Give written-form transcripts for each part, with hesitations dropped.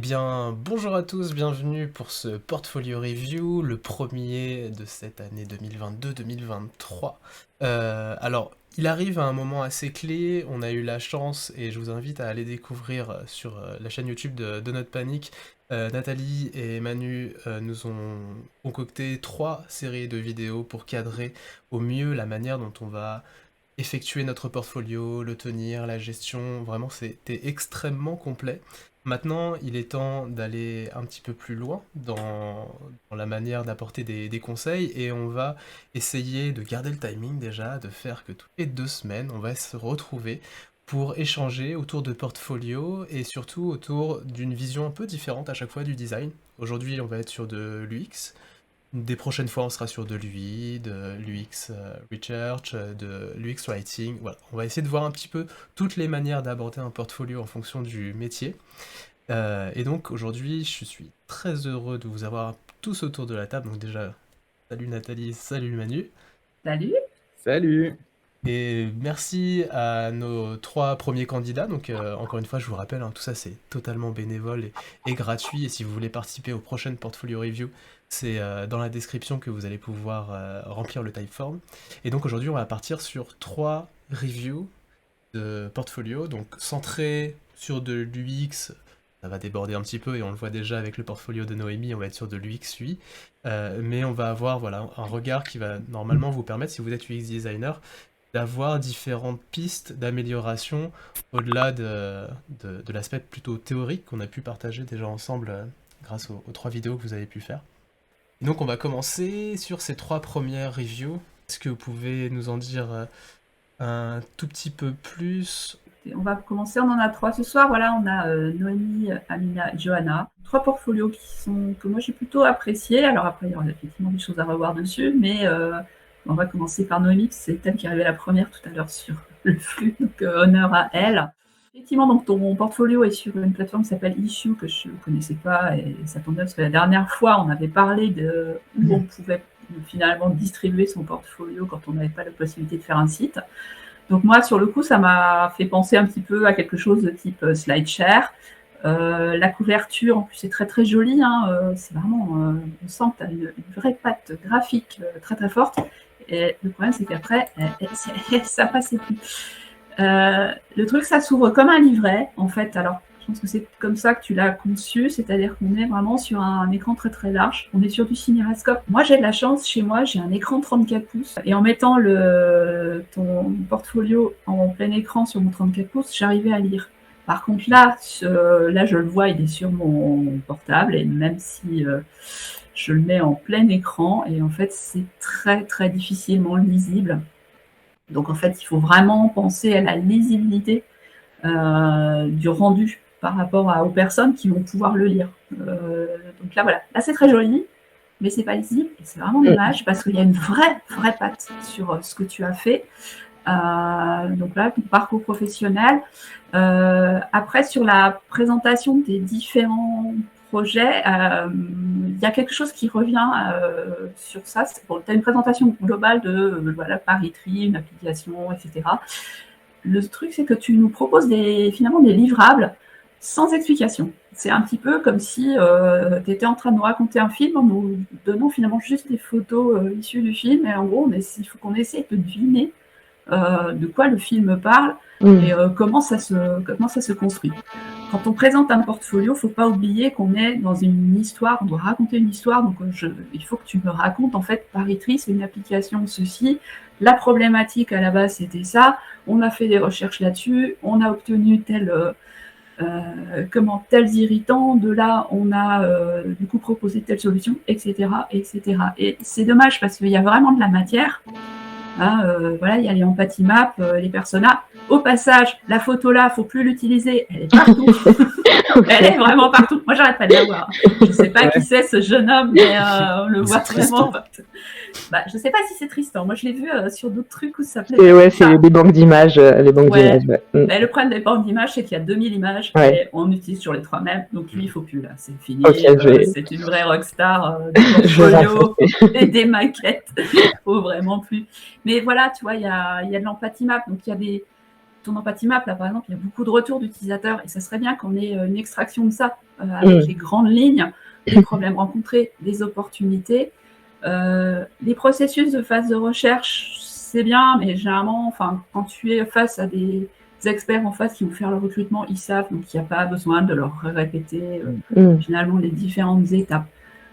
bien, bonjour à tous, bienvenue pour ce portfolio review, le premier de cette année 2022-2023. Il arrive à un moment assez clé, on a eu la chance, et je vous invite à aller découvrir sur la chaîne YouTube de Not Panic. Nathalie et Manu nous ont concocté 3 séries de vidéos pour cadrer au mieux la manière dont on va effectuer notre portfolio, le tenir, la gestion. Vraiment, c'était extrêmement complet. Maintenant, il est temps d'aller un petit peu plus loin dans la manière d'apporter des conseils, et on va essayer de garder le timing déjà, de faire que toutes les 2 semaines, on va se retrouver pour échanger autour de portfolio et surtout autour d'une vision un peu différente à chaque fois du design. Aujourd'hui, on va être sur de l'UX. Des prochaines fois, on sera sur de l'UI, de l'UX Research, de l'UX Writing. Voilà, on va essayer de voir un petit peu toutes les manières d'aborder un portfolio en fonction du métier. Et donc aujourd'hui, je suis très heureux de vous avoir tous autour de la table. Donc déjà, salut Nathalie, salut Manu. Salut. Salut! Et merci à nos 3 premiers candidats. Donc encore une fois, je vous rappelle, tout ça c'est totalement bénévole et gratuit. Et si vous voulez participer aux prochaines portfolio review, c'est dans la description que vous allez pouvoir remplir le typeform. Et donc aujourd'hui, on va partir sur 3 reviews de portfolio, donc centré sur de l'UX. Ça va déborder un petit peu et on le voit déjà avec le portfolio de Noémie, on va être sur de l'UX UI. Mais on va avoir voilà, un regard qui va normalement vous permettre, si vous êtes UX designer, d'avoir différentes pistes d'amélioration au-delà de l'aspect plutôt théorique qu'on a pu partager déjà ensemble grâce aux 3 vidéos que vous avez pu faire. Et donc on va commencer sur ces 3 premières reviews. Est-ce que vous pouvez nous en dire un tout petit peu plus? On va commencer, on en a 3 ce soir. Voilà, on a Noémie, Amina et Johanna. 3 portfolios que moi j'ai plutôt appréciés. Alors après, il y aura effectivement des choses à revoir dessus, mais on va commencer par Noémie, c'est elle qui est arrivée la première tout à l'heure sur le flux, donc honneur à elle. Effectivement, donc ton portfolio est sur une plateforme qui s'appelle Issue, que je ne connaissais pas, et ça tombe bien parce que la dernière fois, on avait parlé de où on pouvait finalement distribuer son portfolio quand on n'avait pas la possibilité de faire un site. Donc moi, sur le coup, ça m'a fait penser un petit peu à quelque chose de type SlideShare. La couverture, en plus, c'est très très joli. C'est vraiment, on sent que tu as une vraie patte graphique très très forte. Et le problème, c'est qu'après, ça passait plus. Le truc, ça s'ouvre comme un livret, en fait. Alors, je pense que c'est comme ça que tu l'as conçu, c'est-à-dire qu'on est vraiment sur un écran très très large. On est sur du cinérascope. Moi, j'ai de la chance, chez moi, j'ai un écran 34 pouces. Et en mettant ton portfolio en plein écran sur mon 34 pouces, j'arrivais à lire. Par contre, là, je le vois, il est sur mon portable, et même si je le mets en plein écran, et en fait, c'est très très difficilement lisible. Donc en fait, il faut vraiment penser à la lisibilité du rendu par rapport aux personnes qui vont pouvoir le lire. Donc là, voilà. Là, c'est très joli, mais c'est pas lisible. Et c'est vraiment dommage parce qu'il y a une vraie patte sur ce que tu as fait. Donc là, ton parcours professionnel. Après, sur la présentation des différents projets, il y a quelque chose qui revient sur ça. Tu as une présentation globale de Paris-Tri, une application, etc. Le truc, c'est que tu nous proposes finalement des livrables sans explication. C'est un petit peu comme si tu étais en train de nous raconter un film en nous donnant finalement juste des photos issues du film. Et en gros, il faut qu'on essaie de deviner de quoi le film parle et comment ça se construit. Quand on présente un portfolio, il ne faut pas oublier qu'on est dans une histoire, on doit raconter une histoire, donc il faut que tu me racontes, en fait, Paris-Tri, c'est une application, ceci, la problématique à la base, c'était ça, on a fait des recherches là-dessus, on a obtenu tels irritants, de là, on a du coup proposé telle solution, etc., etc. Et c'est dommage parce qu'il y a vraiment de la matière. Il y a les empathy maps, les personas. Au passage, la photo là, faut plus l'utiliser, elle est partout. Elle est vraiment partout. Moi, j'arrête pas de la voir. Je sais pas qui c'est ce jeune homme, mais on le voit vraiment. Je sais pas si c'est Tristan. Moi, je l'ai vu sur d'autres trucs où ça plaît. Ouais, c'est des banques d'images. Mais le problème des banques d'images, c'est qu'il y a 2000 images et on utilise sur les 3 mêmes. Donc lui, il faut plus là. C'est fini. C'est une vraie rockstar du portfolio et des maquettes. Faut vraiment plus. Mais voilà, tu vois, il y a de l'empathy map. Donc il y a ton Empathy Map, là, par exemple, il y a beaucoup de retours d'utilisateurs et ça serait bien qu'on ait une extraction de ça avec les grandes lignes, les problèmes rencontrés, les opportunités. Les processus de phase de recherche, c'est bien, mais généralement, quand tu es face à des experts en face qui vont faire le recrutement, ils savent, donc il n'y a pas besoin de leur répéter finalement les différentes étapes.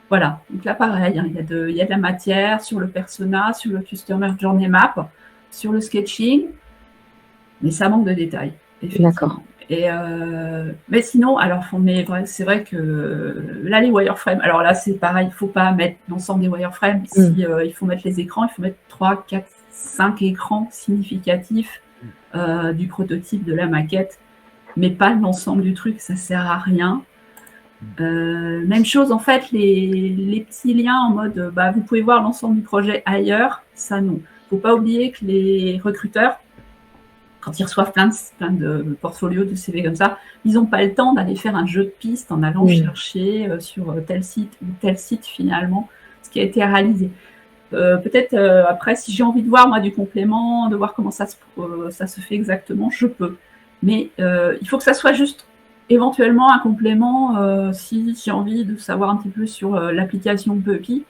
Voilà, donc là pareil, il y a de la matière sur le persona, sur le Customer Journey Map, sur le sketching, mais ça manque de détails. D'accord. Mais sinon, alors c'est vrai que là les wireframes, alors là c'est pareil, il ne faut pas mettre l'ensemble des wireframes. Si il faut mettre les écrans, il faut mettre 3, 4, 5 écrans significatifs du prototype de la maquette, mais pas l'ensemble du truc, ça sert à rien. Même chose en fait, les petits liens en mode vous pouvez voir l'ensemble du projet ailleurs, ça non. Faut pas oublier que les recruteurs, quand ils reçoivent plein de portfolios, de CV comme ça, ils n'ont pas le temps d'aller faire un jeu de pistes en allant chercher sur tel site ou tel site finalement ce qui a été réalisé. Peut-être après, si j'ai envie de voir moi du complément, de voir comment ça se fait exactement, je peux. Mais il faut que ça soit juste éventuellement un complément si j'ai envie de savoir un petit peu sur l'application Puppy.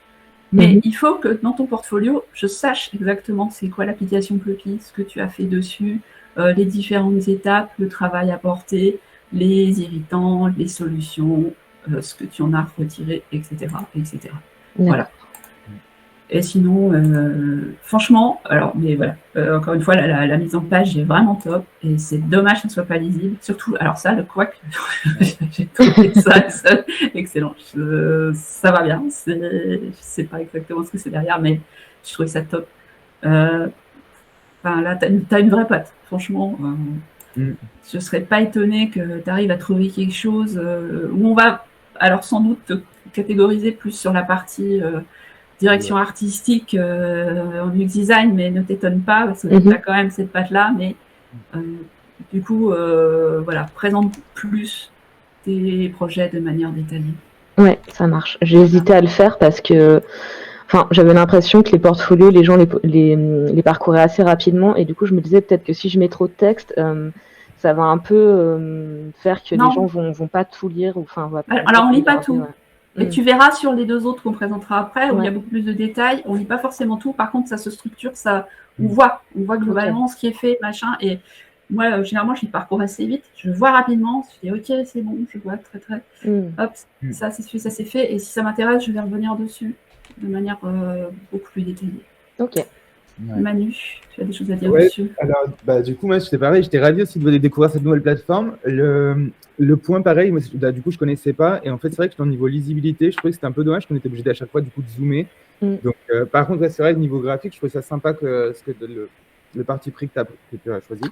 Mais il faut que dans ton portfolio, je sache exactement c'est quoi l'application Puppy, ce que tu as fait dessus, les différentes étapes, le travail apporté, les irritants, les solutions, ce que tu en as retiré, etc. etc. Voilà. Et sinon, franchement, mais voilà, encore une fois, la mise en page est vraiment top et c'est dommage que ça ne soit pas lisible. Surtout, alors ça, le quack, j'ai trouvé ça excellent. Ça va bien, je sais pas exactement ce que c'est derrière, mais je trouvais ça top. Là, t'as une vraie patte, franchement. Je serais pas étonnée que tu arrives à trouver quelque chose où on va, alors sans doute, te catégoriser plus sur la partie direction artistique en UX design, mais ne t'étonne pas parce que tu as quand même cette patte-là. Mais du coup, présente plus tes projets de manière détaillée. Ouais, ça marche. J'ai hésité à le faire parce que j'avais l'impression que les portfolios, les gens les parcouraient assez rapidement et du coup, je me disais peut-être que si je mets trop de texte, ça va un peu faire que les gens vont pas tout lire. Alors, on lit pas tout. Ouais. Et tu verras sur les deux autres qu'on présentera après, où il y a beaucoup plus de détails. On lit pas forcément tout. Par contre, ça se structure, on voit globalement ce qui est fait, machin. Et moi, généralement, je les parcours assez vite. Je vois rapidement. Je dis, OK, c'est bon, je vois très. Hop, ça c'est fait. Et si ça m'intéresse, je vais revenir dessus de manière beaucoup plus détaillée. OK. Ouais. Manu, tu as des choses à dire dessus? Alors, du coup, moi, c'était pareil. J'étais ravi aussi de découvrir cette nouvelle plateforme. Le point, pareil, moi, du coup, je connaissais pas. Et en fait, c'est vrai que au niveau lisibilité, je trouvais que c'était un peu dommage qu'on était obligé à chaque fois, du coup, de zoomer. Donc, par contre, c'est vrai, niveau graphique, je trouvais ça sympa le parti pris que tu as choisi.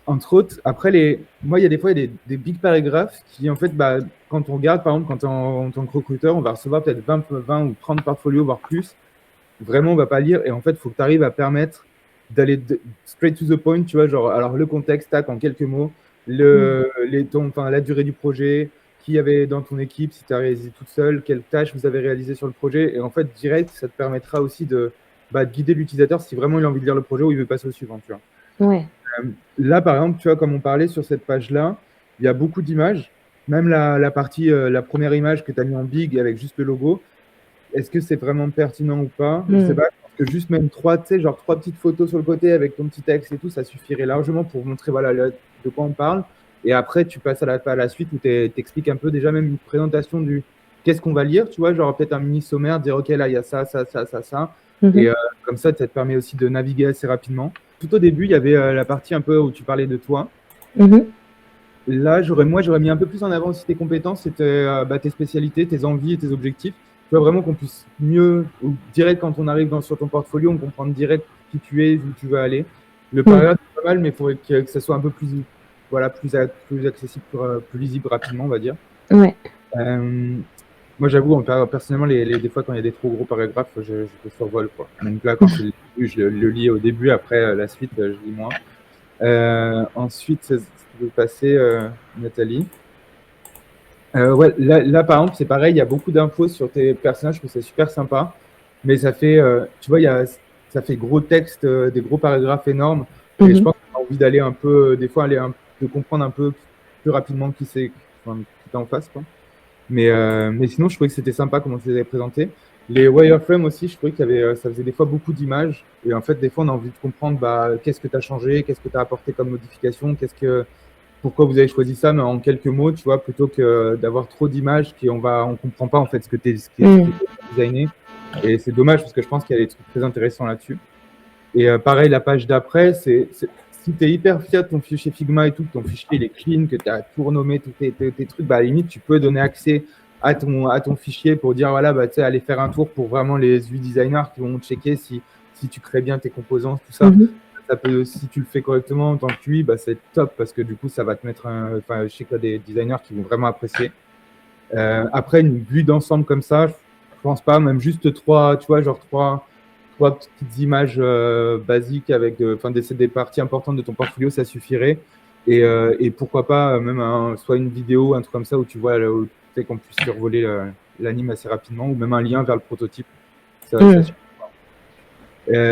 Entre autres, après, moi, il y a des fois, il y a des big paragraphes qui, en fait, quand on regarde, par exemple, quand en tant que recruteur, on va recevoir peut-être 20 ou 30 portfolios, voire plus. Vraiment, on va pas lire. Et en fait, il faut que tu arrives à permettre d'aller straight to the point, tu vois, genre, alors le contexte, tac, en quelques mots, la durée du projet, qui y avait dans ton équipe, si tu as réalisé toute seule, quelles tâches vous avez réalisées sur le projet. Et en fait, direct, ça te permettra aussi de guider l'utilisateur si vraiment il a envie de lire le projet ou il veut passer au suivant, tu vois. Ouais. Là, par exemple, tu vois, comme on parlait sur cette page-là, il y a beaucoup d'images. Même la première image que tu as mis en big avec juste le logo, est-ce que c'est vraiment pertinent ou pas? Je sais pas, parce que juste même trois petites photos sur le côté avec ton petit texte et tout, ça suffirait largement pour montrer de quoi on parle. Et après, tu passes à la suite où tu expliques un peu déjà même une présentation du qu'est-ce qu'on va lire, tu vois, genre peut-être un mini sommaire, dire OK, là, il y a ça. Et comme ça te permet aussi de naviguer assez rapidement. Tout au début, il y avait la partie un peu où tu parlais de toi. Là, j'aurais mis un peu plus en avant aussi tes compétences, c'était tes spécialités, tes envies et tes objectifs. Tu vois, vraiment qu'on puisse mieux, ou direct quand on arrive sur ton portfolio, on comprend direct qui tu es, où tu veux aller. Le paragraphe, c'est pas mal, mais il faudrait que ça soit un peu plus accessible, plus lisible rapidement, on va dire. Ouais. Moi, j'avoue, personnellement, des fois, quand il y a des trop gros paragraphes, je survole, quoi. Donc là, quand je le lis au début, après, la suite, je lis moins. Ensuite, si tu veux passer, Nathalie. Là, par exemple, c'est pareil, il y a beaucoup d'infos sur tes personnages, je trouve c'est super sympa, mais ça fait, tu vois, ça fait gros texte, des gros paragraphes énormes, et je pense qu'on envie d'aller un peu, des fois, de comprendre un peu plus rapidement qui c'est, enfin, qui t'es en face, quoi. Mais sinon, je trouvais que c'était sympa comment tu les avais présentés. Les wireframes aussi, je trouvais ça faisait des fois beaucoup d'images. Et en fait, des fois, on a envie de comprendre qu'est-ce que tu as changé, qu'est-ce que tu as apporté comme modification, pourquoi vous avez choisi ça, mais en quelques mots, tu vois, plutôt que d'avoir trop d'images on comprend pas en fait ce que tu es designé. Et c'est dommage parce que je pense qu'il y a des trucs très intéressants là-dessus. Et pareil, la page d'après, si tu es hyper fier de ton fichier Figma et tout, que ton fichier il est clean, que tu as tout renommé, tous tes trucs, bah, à la limite, tu peux donner accès à ton fichier pour dire, voilà, bah, tu sais, aller faire un tour pour vraiment les UI designers qui vont checker si tu crées bien tes composants, tout ça. Ça peut, si tu le fais correctement en tant que UI, bah, c'est top parce que du coup, ça va te mettre je sais qu'il y a des designers qui vont vraiment apprécier. Après, une vue d'ensemble comme ça, je pense pas, même juste trois petites images basiques avec des parties importantes de ton portfolio, ça suffirait. Et pourquoi pas même soit une vidéo, un truc comme ça où tu vois où, tu sais, qu'on puisse survoler l'anime assez rapidement, ou même un lien vers le prototype. Ça suffit.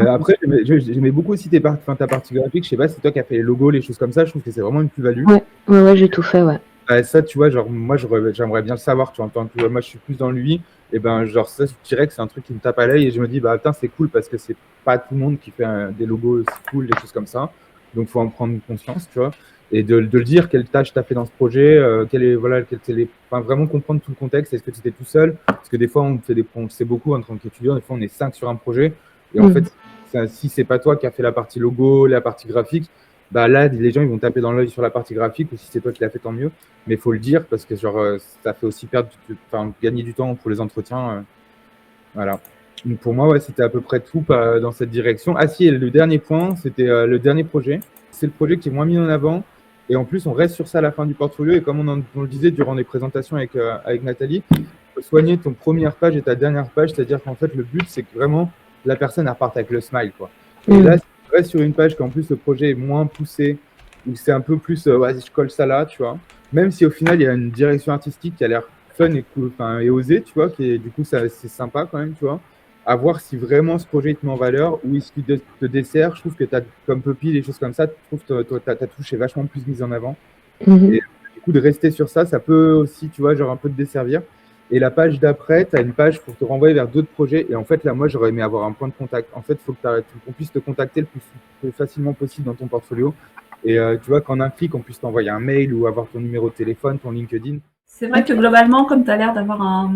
Après, j'aimais beaucoup aussi ta partie graphique. Je sais pas, c'est toi qui as fait les logos, les choses comme ça. Je trouve que c'est vraiment une plus-value. Ouais, j'ai tout fait, ouais. Ça, tu vois, genre, moi, j'aimerais bien le savoir, tu vois, en tant que moi, je suis plus dans l'UI, et ben, genre, ça, je dirais que c'est un truc qui me tape à l'œil, et je me dis, bah, putain, c'est cool, parce que c'est pas tout le monde qui fait des logos aussi cool, des choses comme ça, donc faut en prendre conscience, tu vois, et de le dire, quelle tâche t'as fait dans ce projet, vraiment comprendre tout le contexte, est-ce que tu étais tout seul, parce que des fois, on sait beaucoup en tant qu'étudiant, des fois, on est 5 sur un projet, et en fait, si c'est pas toi qui as fait la partie logo, la partie graphique, bah là, les gens ils vont taper dans l'œil sur la partie graphique, ou si c'est toi qui l'as fait, tant mieux. Mais il faut le dire parce que ça fait aussi gagner du temps pour les entretiens. Voilà. Donc pour moi, ouais, c'était à peu près tout dans cette direction. Ah si, et le dernier point, c'était le dernier projet. C'est le projet qui est moins mis en avant. Et en plus, on reste sur ça à la fin du portfolio. Et comme on le disait durant les présentations avec Nathalie, il faut soigner ton première page et ta dernière page. C'est-à-dire qu'en fait, le but, c'est que vraiment la personne reparte avec le smile, quoi. Et là, si tu restes sur une page qu'en plus le projet est moins poussé, où c'est un peu plus, vas-y, je colle ça là, tu vois. Même si au final, il y a une direction artistique qui a l'air fun et cool, et osée, tu vois, du coup, c'est sympa quand même, tu vois. À voir si vraiment ce projet te met en valeur ou est-ce qu'il te dessert. Je trouve que tu as, comme Poppy, des choses comme ça, je trouve que ta touche est vachement plus mise en avant. Et du coup, de rester sur ça, ça peut aussi, tu vois, genre un peu te desservir. Et la page d'après, tu as une page pour te renvoyer vers d'autres projets. Et en fait, là, moi, j'aurais aimé avoir un point de contact. En fait, il faut qu'on puisse te contacter le plus facilement possible dans ton portfolio. Et tu vois, qu'en un clic, on puisse t'envoyer un mail ou avoir ton numéro de téléphone, ton LinkedIn. C'est vrai que globalement, comme tu as l'air d'avoir un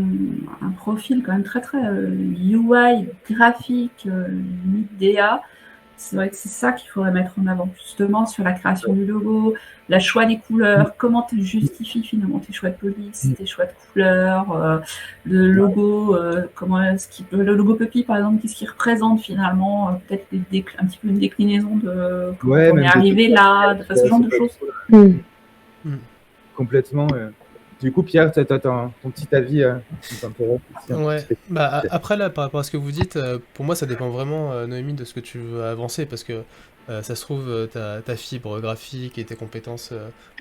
profil quand même très UI, graphique, DA, c'est vrai que c'est ça qu'il faudrait mettre en avant, justement, sur la création du logo, le choix des couleurs, comment tu justifies finalement tes choix de police, tes choix de couleurs, le logo, le logo Puppy, par exemple, qu'est-ce qu'il représente finalement, peut-être un petit peu une déclinaison de comment on est arrivé là, de ce genre de choses. Complètement. Du coup, Pierre, tu as ton petit avis Ouais, bah après là, par rapport à ce que vous dites, pour moi ça dépend vraiment, Noémie, de ce que tu veux avancer, parce que ça se trouve, ta fibre graphique et tes compétences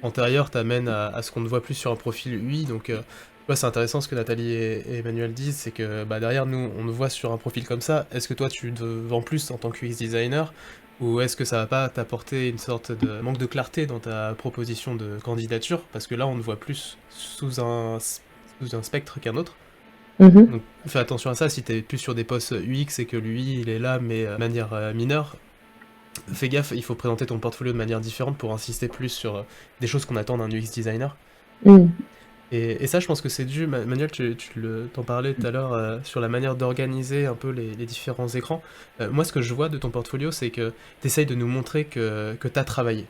antérieures t'amènent à ce qu'on ne voit plus sur un profil UI, donc c'est intéressant ce que Nathalie et Emmanuel disent, c'est que derrière nous, on te voit sur un profil comme ça, est-ce que toi tu te vends plus en tant que UX designer, ou est-ce que ça va pas t'apporter une sorte de manque de clarté dans ta proposition de candidature, parce que là on te voit plus sous un spectre qu'un autre. Donc fais attention à ça, si t'es plus sur des postes UX et que lui il est là mais de manière mineure, fais gaffe, il faut présenter ton portfolio de manière différente pour insister plus sur des choses qu'on attend d'un UX designer. Et ça, je pense que c'est dû, Manuel, tu t'en parlais tout à l'heure, sur la manière d'organiser un peu les différents écrans. Moi, ce que je vois de ton portfolio, c'est que tu essayes de nous montrer que tu as travaillé.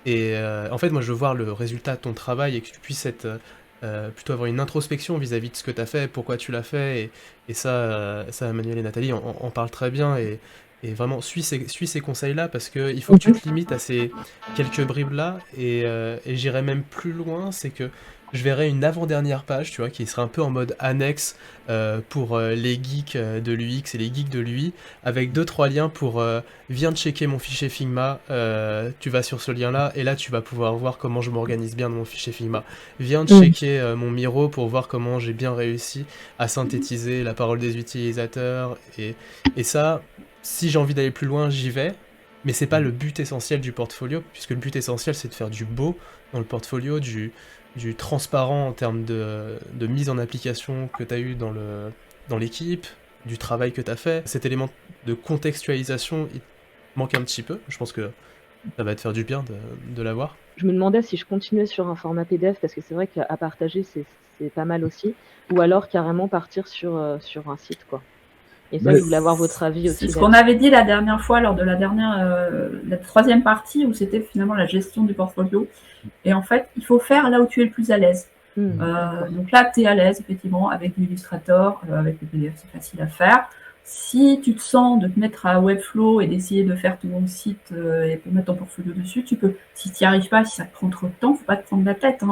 Et en fait, moi, je veux voir le résultat de ton travail et que tu puisses plutôt avoir une introspection vis-à-vis de ce que tu as fait, pourquoi tu l'as fait. Et ça, Manuel et Nathalie en parlent très bien. Et vraiment, suis ces conseils-là, parce qu'il faut que tu te limites à ces quelques bribes-là. Et j'irai même plus loin, c'est que je verrai une avant-dernière page, tu vois, qui sera un peu en mode annexe pour les geeks de l'UX et les geeks de l'UI, avec 2-3 liens pour viens checker mon fichier Figma, tu vas sur ce lien-là, et là tu vas pouvoir voir comment je m'organise bien dans mon fichier Figma. Viens checker mon Miro pour voir comment j'ai bien réussi à synthétiser la parole des utilisateurs, et ça, si j'ai envie d'aller plus loin, j'y vais. Mais c'est pas le but essentiel du portfolio, puisque le but essentiel c'est de faire du beau dans le portfolio, du transparent en termes de mise en application que tu as eu dans l'équipe, du travail que tu as fait. Cet élément de contextualisation, il manque un petit peu. Je pense que ça va te faire du bien de l'avoir. Je me demandais si je continuais sur un format PDF, parce que c'est vrai qu'à partager, c'est pas mal aussi, ou alors carrément partir sur un site, quoi. Et ça, je voulais avoir votre avis aussi. C'est ce qu'on avait dit la dernière fois lors de la troisième partie, où c'était finalement la gestion du portfolio. Et en fait, il faut faire là où tu es le plus à l'aise. Donc là, tu es à l'aise, effectivement, avec l'Illustrator, avec le PDF, c'est facile à faire. Si tu te sens de te mettre à Webflow et d'essayer de faire ton site et de mettre ton portfolio dessus, tu peux. Si tu n'y arrives pas, si ça te prend trop de temps, il ne faut pas te prendre la tête.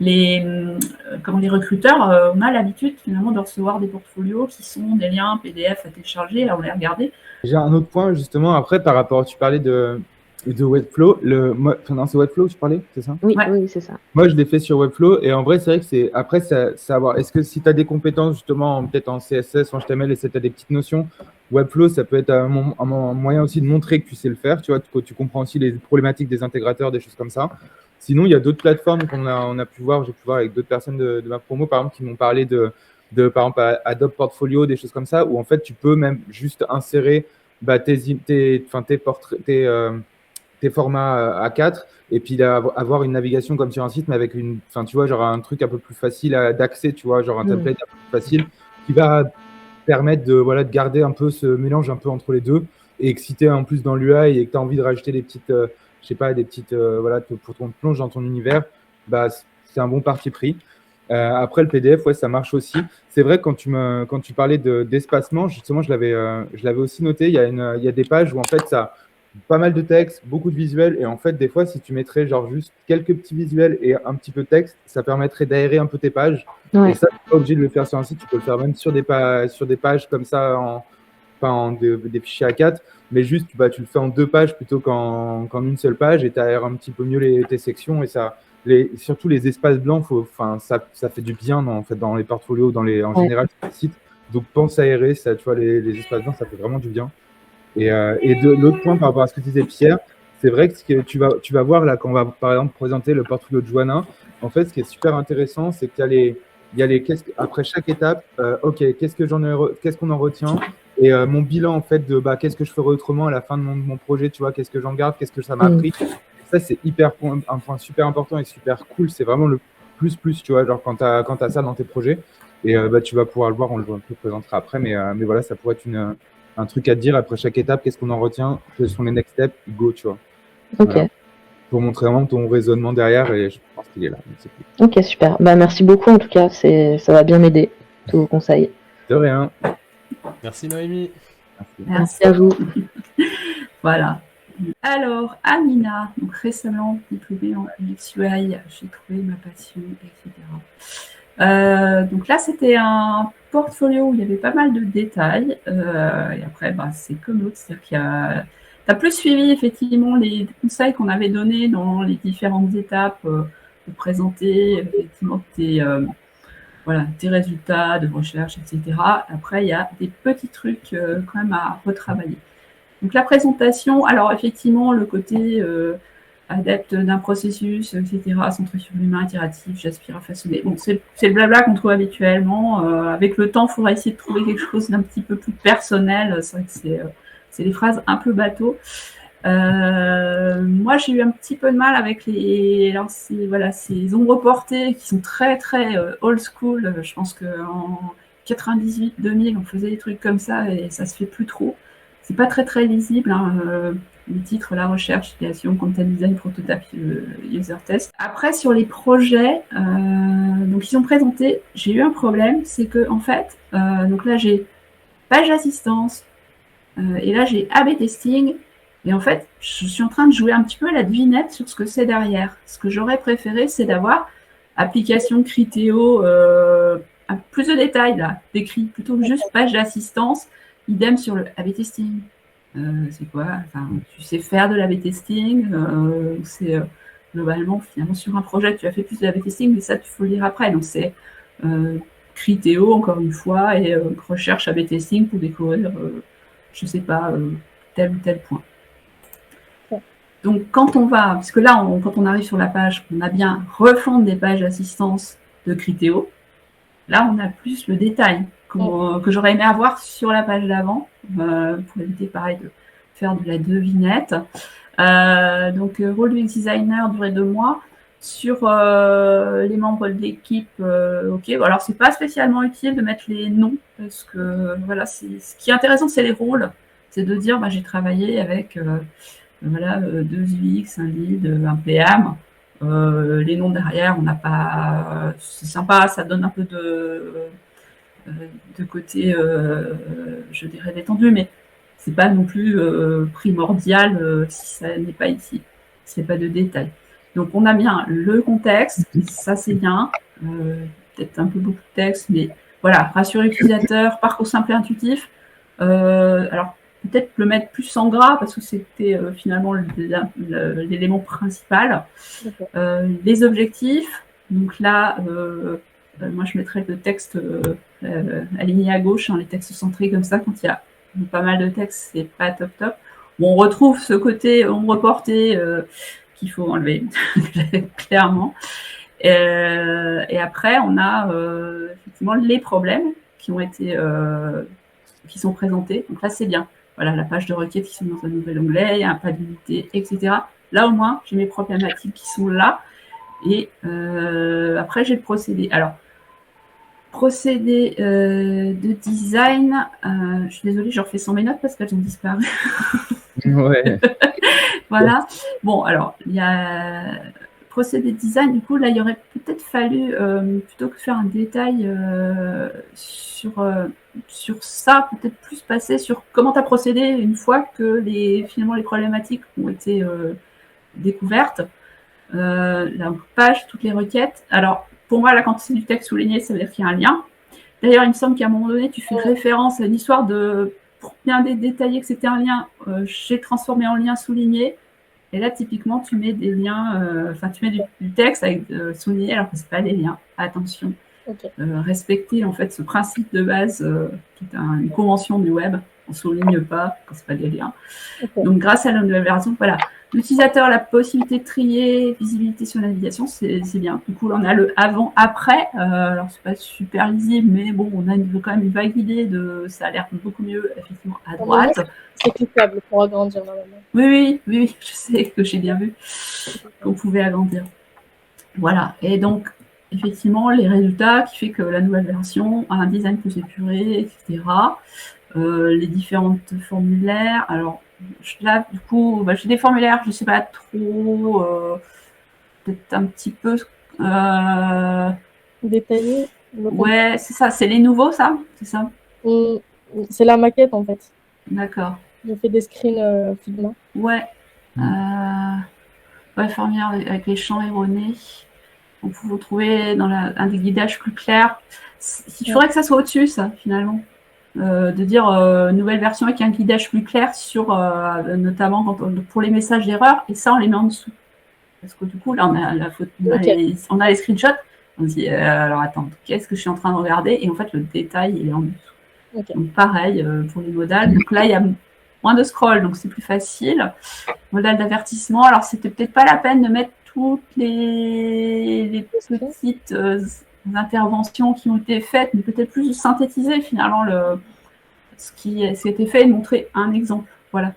Les recruteurs, on a l'habitude finalement de recevoir des portfolios qui sont des liens PDF à télécharger, à les regarder. J'ai un autre point justement après par rapport, tu parlais de Webflow. Non, c'est Webflow tu parlais, c'est ça? Oui, oui, c'est ça. Moi, je l'ai fait sur Webflow et en vrai, c'est vrai que c'est après savoir. Est-ce que si tu as des compétences justement peut-être en CSS, en HTML et si tu as des petites notions, Webflow, ça peut être un moyen aussi de montrer que tu sais le faire, tu vois, que tu comprends aussi les problématiques des intégrateurs, des choses comme ça. Sinon, il y a d'autres plateformes on a pu voir, j'ai pu voir avec d'autres personnes de ma promo, par exemple, qui m'ont parlé de par exemple, Adobe Portfolio, des choses comme ça, où en fait, tu peux même juste insérer tes formats A4 et puis avoir une navigation comme sur un site, mais avec tu vois, genre un truc un peu plus facile d'accès, tu vois, genre un template un peu plus facile qui va permettre de garder un peu ce mélange un peu entre les deux. Et que si tu es en plus dans l'UI et que tu as envie de rajouter des petites, pour qu'on te plonge dans ton univers, c'est un bon parti pris. Après, le PDF, ouais, ça marche aussi. C'est vrai, quand tu parlais d'espacement, justement, je l'avais aussi noté. Il y a des pages où, en fait, ça a pas mal de texte, beaucoup de visuels. Et en fait, des fois, si tu mettrais genre juste quelques petits visuels et un petit peu de texte, ça permettrait d'aérer un peu tes pages. Ouais. Et ça, tu n'es pas obligé de le faire sur un site. Tu peux le faire même sur des pages comme ça, des fichiers A4. Mais juste, tu le fais en 2 pages plutôt qu'en une seule page. Et tu aères un petit peu mieux tes sections. Et ça... surtout les espaces blancs, ça fait du bien dans les portfolios, en général sur les sites. Donc pense à aérer, ça, tu vois, les espaces blancs, ça fait vraiment du bien. Et de l'autre point par rapport à ce que tu disais, Pierre, c'est vrai que tu vas voir là quand on va par exemple présenter le portfolio de Joanna. En fait, ce qui est super intéressant, c'est qu'il y a les après chaque étape, ok, qu'est-ce qu'on en retient, et mon bilan en fait de qu'est-ce que je ferai autrement à la fin de mon projet, tu vois, qu'est-ce que j'en garde, qu'est-ce que ça m'a appris. Ça, c'est un point super important et super cool. C'est vraiment le plus, tu vois, genre quand tu as ça dans tes projets. Et tu vas pouvoir le voir, on le présentera après. Mais voilà, ça pourrait être un truc à te dire après chaque étape. Qu'est-ce qu'on en retient? Quels sont les next steps? Go, tu vois. Ok. Voilà. Pour montrer vraiment ton raisonnement derrière. Et je pense qu'il est là. Ok, super. Merci beaucoup en tout cas. Ça va bien m'aider, tous vos conseils. De rien. Merci Noémie. Merci à vous. Voilà. Alors, Amina, donc récemment diplômée en UX UI, j'ai trouvé ma passion, etc. Donc là, c'était un portfolio où il y avait pas mal de détails. Et après, c'est comme l'autre, c'est-à-dire qu'il y a... Tu as plus suivi effectivement les conseils qu'on avait donnés dans les différentes étapes de présenter effectivement tes résultats de recherche, etc. Après, il y a des petits trucs quand même à retravailler. Donc la présentation, alors effectivement, le côté adepte d'un processus, etc., centré sur l'humain, itératif, j'aspire à façonner. Bon, c'est le blabla qu'on trouve habituellement. Avec le temps, il faudra essayer de trouver quelque chose d'un petit peu plus personnel. C'est vrai que c'est des phrases un peu bateau. Moi, j'ai eu un petit peu de mal avec ces ombres portées qui sont très, très old school. Je pense qu'en 98-2000, on faisait des trucs comme ça et ça se fait plus trop. C'est pas très très lisible, les titres, la recherche, création, content design, prototype, user test. Après, sur les projets, donc ils ont présenté, j'ai eu un problème, c'est que en fait, donc là j'ai page d'assistance, et là j'ai A/B testing, et en fait, je suis en train de jouer un petit peu à la devinette sur ce que c'est derrière. Ce que j'aurais préféré, c'est d'avoir application, Criteo, plus de détails là, décrit, plutôt que juste page d'assistance. Idem sur le A/B testing. C'est quoi? Tu sais faire de l'A/B testing. C'est globalement, finalement, sur un projet, tu as fait plus de l'A/B testing, mais ça, il faut le lire après. Donc, c'est Criteo, encore une fois, et recherche A/B testing pour découvrir, je ne sais pas, tel ou tel point. Donc, quand on va, parce que là, quand on arrive sur la page, on a bien refondre des pages d'assistance de Criteo. Là, on a plus le détail que j'aurais aimé avoir sur la page d'avant, pour éviter, pareil, de faire de la devinette. Donc, rôle du designer, durée 2 mois. Sur les membres de l'équipe, ok. Alors, c'est pas spécialement utile de mettre les noms, parce que, voilà, ce qui est intéressant, c'est les rôles. C'est de dire, j'ai travaillé avec... 2 UX, un lead, un PM. Les noms derrière, on n'a pas. C'est sympa, ça donne un peu de côté, je dirais, détendu, mais c'est pas non plus primordial si ça n'est pas ici. C'est pas de détails. Donc on a bien le contexte, ça c'est bien. Peut-être un peu beaucoup de texte, mais voilà, rassurer l'utilisateur, parcours simple et intuitif. Alors peut-être le mettre plus en gras parce que c'était finalement l'élément principal. Les objectifs, donc là, moi je mettrais le texte aligné à gauche, les textes centrés comme ça, quand il y a pas mal de textes, c'est pas top. Bon, on retrouve ce côté ombre reporté qu'il faut enlever, clairement. Et après, on a effectivement les problèmes qui ont été qui sont présentés. Donc là, c'est bien. Voilà, la page de requête qui sont dans un nouvel onglet, il y a un pas d'unité, etc. Là, au moins, j'ai mes problématiques qui sont là. Et après, j'ai le procédé. Alors, procédé de design, je suis désolée, je refais sans mes notes parce qu'elles ont disparu. Ouais. Voilà. Bon, alors, il y a procédé de design. Du coup, là, il aurait peut-être fallu, plutôt que faire un détail sur ça, peut-être plus passer sur comment tu as procédé une fois que finalement les problématiques ont été découvertes. La page, toutes les requêtes. Alors, pour moi, là, quand c'est du texte souligné, ça veut dire qu'il y a un lien. D'ailleurs, il me semble qu'à un moment donné, tu fais référence à une histoire pour bien détailler que c'était un lien, j'ai transformé en lien souligné. Et là, typiquement, tu mets des liens, tu mets du texte avec souligné alors que ce n'est pas des liens. Attention. Respecter en fait ce principe de base qui est une convention du web. On ne souligne pas quand ce n'est pas des liens. Donc, grâce à la nouvelle version, voilà. L'utilisateur a la possibilité de trier, visibilité sur la navigation, c'est bien. Du coup, on a le avant-après. Alors, c'est pas super lisible, mais bon, on a quand même une vague idée de. Ça a l'air beaucoup mieux, effectivement, à droite. C'est cliquable pour agrandir normalement. Oui, je sais que j'ai bien vu qu'on pouvait agrandir. Voilà. Et donc, effectivement, les résultats qui fait que la nouvelle version a un design plus épuré, etc. Les différentes formulaires. Alors, là, du coup, j'ai des formulaires, je ne sais pas trop, peut-être un petit peu détaillés. Ouais, c'est ça, c'est les nouveaux, ça, c'est ça. C'est la maquette en fait. D'accord. J'ai fait des screens Figma. Ouais. Formulaire avec les champs erronés. On peut vous trouver dans un des guidages plus clairs. Il faudrait que ça soit au-dessus, ça, finalement. De dire nouvelle version avec un guidage plus clair sur notamment pour les messages d'erreur, et ça on les met en dessous parce que du coup là on a la photo, on a les screenshots, on se dit alors attends, qu'est-ce que je suis en train de regarder, et en fait le détail il est en dessous. Donc pareil pour les modales, donc là il y a moins de scroll, donc c'est plus facile. Modal d'avertissement, alors c'était peut-être pas la peine de mettre toutes les petites interventions qui ont été faites, mais peut-être plus de synthétiser finalement ce qui a été fait et de montrer un exemple. Voilà.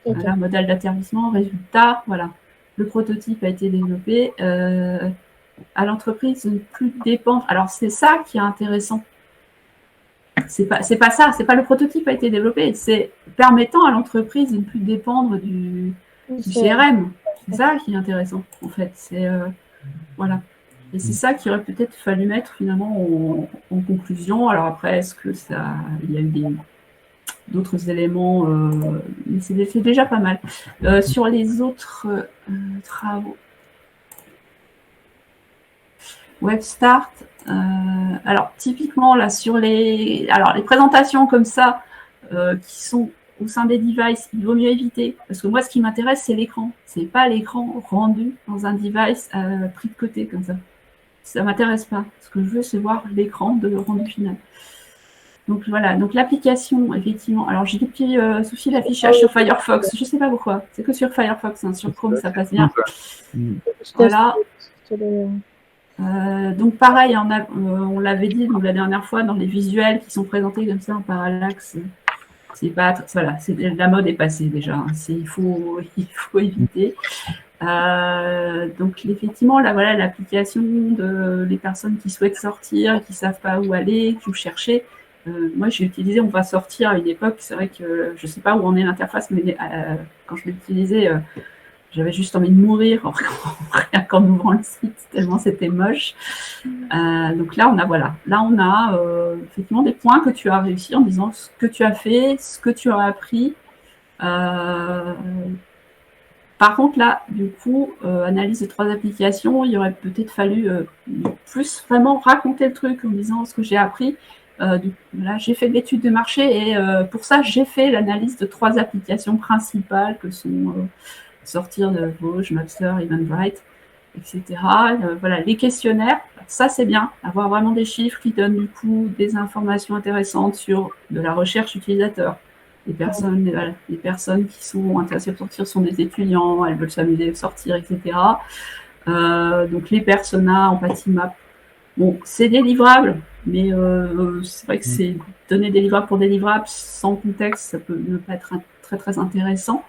Voilà, modèle d'aterrissement, résultat, voilà. Le prototype a été développé. À l'entreprise, ne plus dépendre. Alors, c'est ça qui est intéressant. C'est pas ça, c'est pas le prototype a été développé, c'est permettant à l'entreprise de ne plus dépendre du CRM. C'est ça qui est intéressant, en fait. C'est voilà. Et c'est ça qu'il aurait peut-être fallu mettre finalement en conclusion. Alors après, est-ce que il y a eu d'autres éléments, mais c'est déjà pas mal. Sur les autres travaux, WebStart. Alors typiquement là sur les présentations comme ça qui sont au sein des devices, il vaut mieux éviter, parce que moi ce qui m'intéresse c'est l'écran, c'est pas l'écran rendu dans un device pris de côté comme ça. Ça m'intéresse pas. Ce que je veux c'est voir l'écran de rendu final. Donc voilà, donc l'application, effectivement. Alors j'ai des petits soucis d'affichage sur Firefox, je sais pas pourquoi. C'est que sur Firefox, hein, sur Chrome ça passe bien. Voilà. Donc pareil, on l'avait dit donc, la dernière fois dans les visuels qui sont présentés comme ça en parallaxe. C'est pas voilà, la mode est passée déjà. Hein, il faut éviter. Donc effectivement là voilà l'application de les personnes qui souhaitent sortir, qui savent pas où aller, qui vous chercher. Moi j'ai utilisé on va sortir à une époque, c'est vrai que je sais pas où en est l'interface, mais quand je l'utilisais, j'avais juste envie de mourir rien qu'en ouvrant le site tellement c'était moche. Donc là on a effectivement des points que tu as réussi en disant ce que tu as fait, ce que tu as appris. Par contre, là, du coup, analyse de 3 applications, il aurait peut-être fallu plus vraiment raconter le truc en disant ce que j'ai appris. Là, j'ai fait de l'étude de marché et pour ça, j'ai fait l'analyse de 3 applications principales que sont sortir de Vosges, Mapster, Eventbrite, etc. Voilà, les questionnaires, ça c'est bien, avoir vraiment des chiffres qui donnent du coup des informations intéressantes sur de la recherche utilisateur. Les personnes qui sont intéressées pour sortir sont des étudiants, elles veulent s'amuser, sortir, etc. Donc les personas, Empathy Map, bon, c'est des livrables, mais c'est vrai que c'est donner des livrables pour des livrables sans contexte, ça peut ne pas être très très intéressant.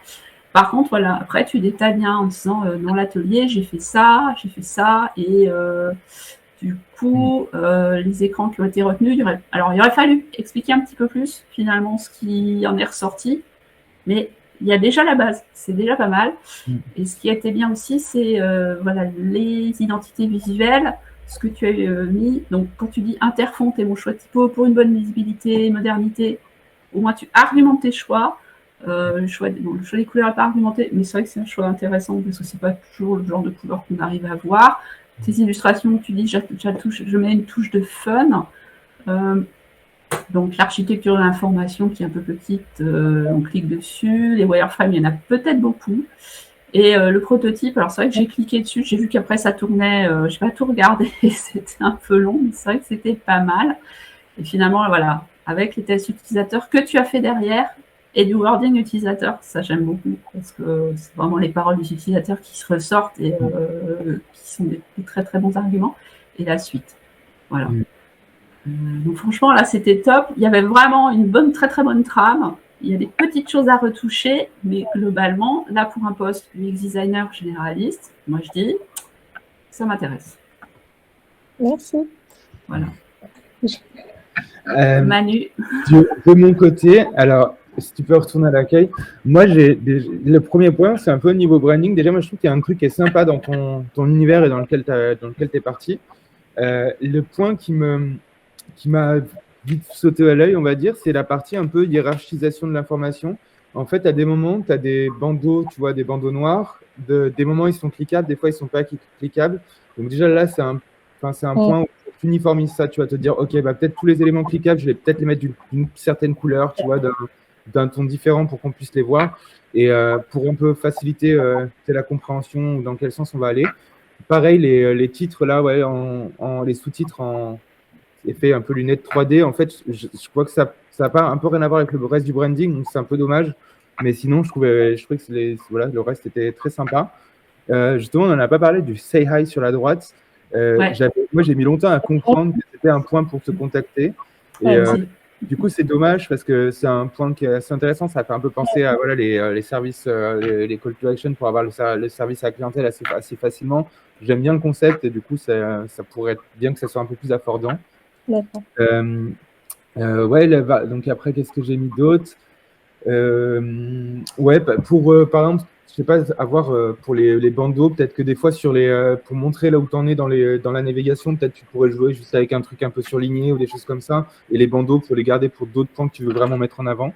Par contre, voilà, après tu détailles bien en disant dans l'atelier j'ai fait ça, et du coup, les écrans qui ont été retenus, il aurait fallu expliquer un petit peu plus, finalement, ce qui en est ressorti. Mais il y a déjà la base, c'est déjà pas mal. Et ce qui a été bien aussi, c'est voilà, les identités visuelles, ce que tu as mis. Donc, quand tu dis Interfont est mon choix de typo pour une bonne lisibilité, modernité, au moins tu argumentes tes choix. Le choix des couleurs n'est pas argumenté, mais c'est vrai que c'est un choix intéressant parce que c'est pas toujours le genre de couleur qu'on arrive à voir. Tes illustrations, tu dis, je mets une touche de fun. Donc, l'architecture de l'information qui est un peu petite, on clique dessus. Les wireframes, il y en a peut-être beaucoup. Et le prototype, alors c'est vrai que j'ai cliqué dessus, j'ai vu qu'après ça tournait, je n'ai pas tout regardé, c'était un peu long, mais c'est vrai que c'était pas mal. Et finalement, voilà, avec les tests utilisateurs que tu as fait derrière, et du wording utilisateur, ça j'aime beaucoup, parce que c'est vraiment les paroles des utilisateurs qui se ressortent et qui sont des très très bons arguments. Et la suite, voilà. Donc franchement, là, c'était top. Il y avait vraiment une très très bonne trame. Il y a des petites choses à retoucher, mais globalement, là, pour un poste UX designer généraliste, moi je dis, ça m'intéresse. Merci. Voilà. Manu. De mon côté, alors, si tu peux retourner à l'accueil, moi, le premier point, c'est un peu au niveau branding. Déjà, moi, je trouve qu'il y a un truc qui est sympa dans ton univers et dans lequel tu es parti. Le point qui m'a vite sauté à l'œil, on va dire, c'est la partie un peu hiérarchisation de l'information. En fait, à des moments, tu as des bandeaux, tu vois, des bandeaux noirs. Des moments, ils sont cliquables, des fois, ils ne sont pas cliquables. Donc déjà, là, c'est un point où tu uniformises ça. Tu vas te dire, OK, bah, peut-être tous les éléments cliquables, je vais peut-être les mettre d'une certaine couleur, tu vois, d'un ton différent pour qu'on puisse les voir. Et pour un peu faciliter la compréhension, dans quel sens on va aller. Pareil, les titres, là, ouais, les sous-titres en effet un peu lunettes 3D. En fait, je crois que ça n'a pas un peu rien à voir avec le reste du branding, donc c'est un peu dommage. Mais sinon, je trouvais que le reste était très sympa. Justement, on n'en a pas parlé du Say Hi sur la droite. Ouais. Moi, j'ai mis longtemps à comprendre que c'était un point pour te contacter. Et du coup, c'est dommage parce que c'est un point qui est assez intéressant. Ça fait un peu penser à voilà, les services, les call to action pour avoir le service à la clientèle assez facilement. J'aime bien le concept et du coup, ça pourrait être bien que ça soit un peu plus affordant. D'accord. Ouais, donc après, qu'est-ce que j'ai mis d'autre? Ouais, par exemple, je sais pas, avoir pour les bandeaux, peut-être que des fois pour montrer là où tu en es dans la navigation, peut-être tu pourrais jouer juste avec un truc un peu surligné ou des choses comme ça, et les bandeaux pour les garder pour d'autres points que tu veux vraiment mettre en avant.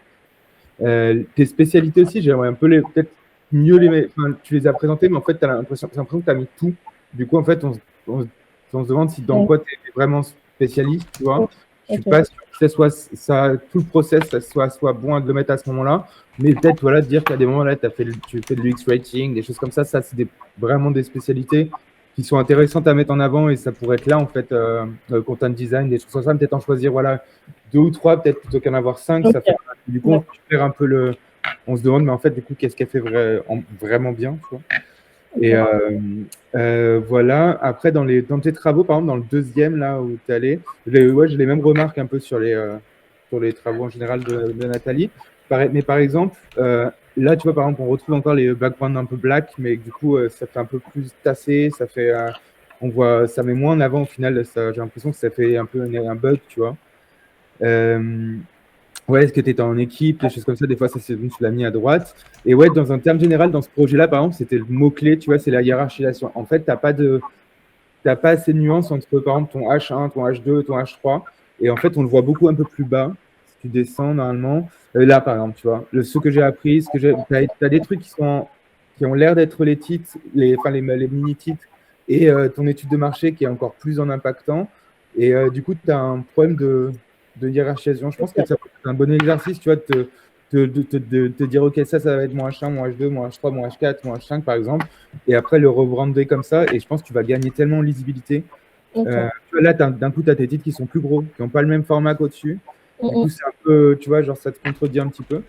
Tes spécialités aussi, j'aimerais un peu peut-être mieux tu les as présentées, mais en fait, tu as l'impression que tu as mis tout. Du coup, en fait, on se demande si dans quoi tu es vraiment spécialiste, tu vois. Je suis pas sûr que tout le process soit bon de le mettre à ce moment-là, mais peut-être voilà, dire qu'à des moments là, tu fais de l'UX writing, des choses comme ça, c'est vraiment des spécialités qui sont intéressantes à mettre en avant et ça pourrait être là en fait, content design, des choses comme ça, peut-être en choisir voilà 2 ou 3 peut-être plutôt qu'en avoir 5. Ok. Ça fait, du coup, on perd un peu on se demande, mais en fait, du coup, qu'est-ce qu'elle fait vraiment bien, tu vois. Et voilà. Après, dans tes travaux, par exemple, dans le deuxième, là où tu es allé, j'ai les mêmes remarques un peu sur les travaux en général de Nathalie. Mais par exemple, là, tu vois, par exemple, on retrouve encore les backgrounds un peu black, mais du coup, ça fait un peu plus tassé, ça fait, ça met moins en avant au final, j'ai l'impression que ça fait un peu un bug, tu vois. Ouais, est-ce que tu étais en équipe, des choses comme ça, des fois, tu l'as mis à droite. Et ouais, dans un terme général, dans ce projet-là, par exemple, c'était le mot-clé, tu vois, c'est la hiérarchisation. En fait, t'as pas assez de nuances entre, par exemple, ton H1, ton H2, ton H3. Et en fait, on le voit beaucoup un peu plus bas. Si tu descends, normalement. Là, par exemple, tu vois, ce que j'ai appris, t'as des trucs qui ont l'air d'être les titres, les mini-titres, et ton étude de marché qui est encore plus en impactant. Et du coup, tu as un problème de hiérarchisation. Je pense que ça peut être un bon exercice, tu vois, de te dire, OK, ça va être mon H1, mon H2, mon H3, mon H4, mon H5, par exemple, et après le rebrander comme ça. Et je pense que tu vas gagner tellement en lisibilité. Ok. Tu vois, là, d'un coup, tu as tes titres qui sont plus gros, qui n'ont pas le même format qu'au-dessus. Du Mhm. coup, c'est un peu, tu vois, genre, ça te contredit un petit peu.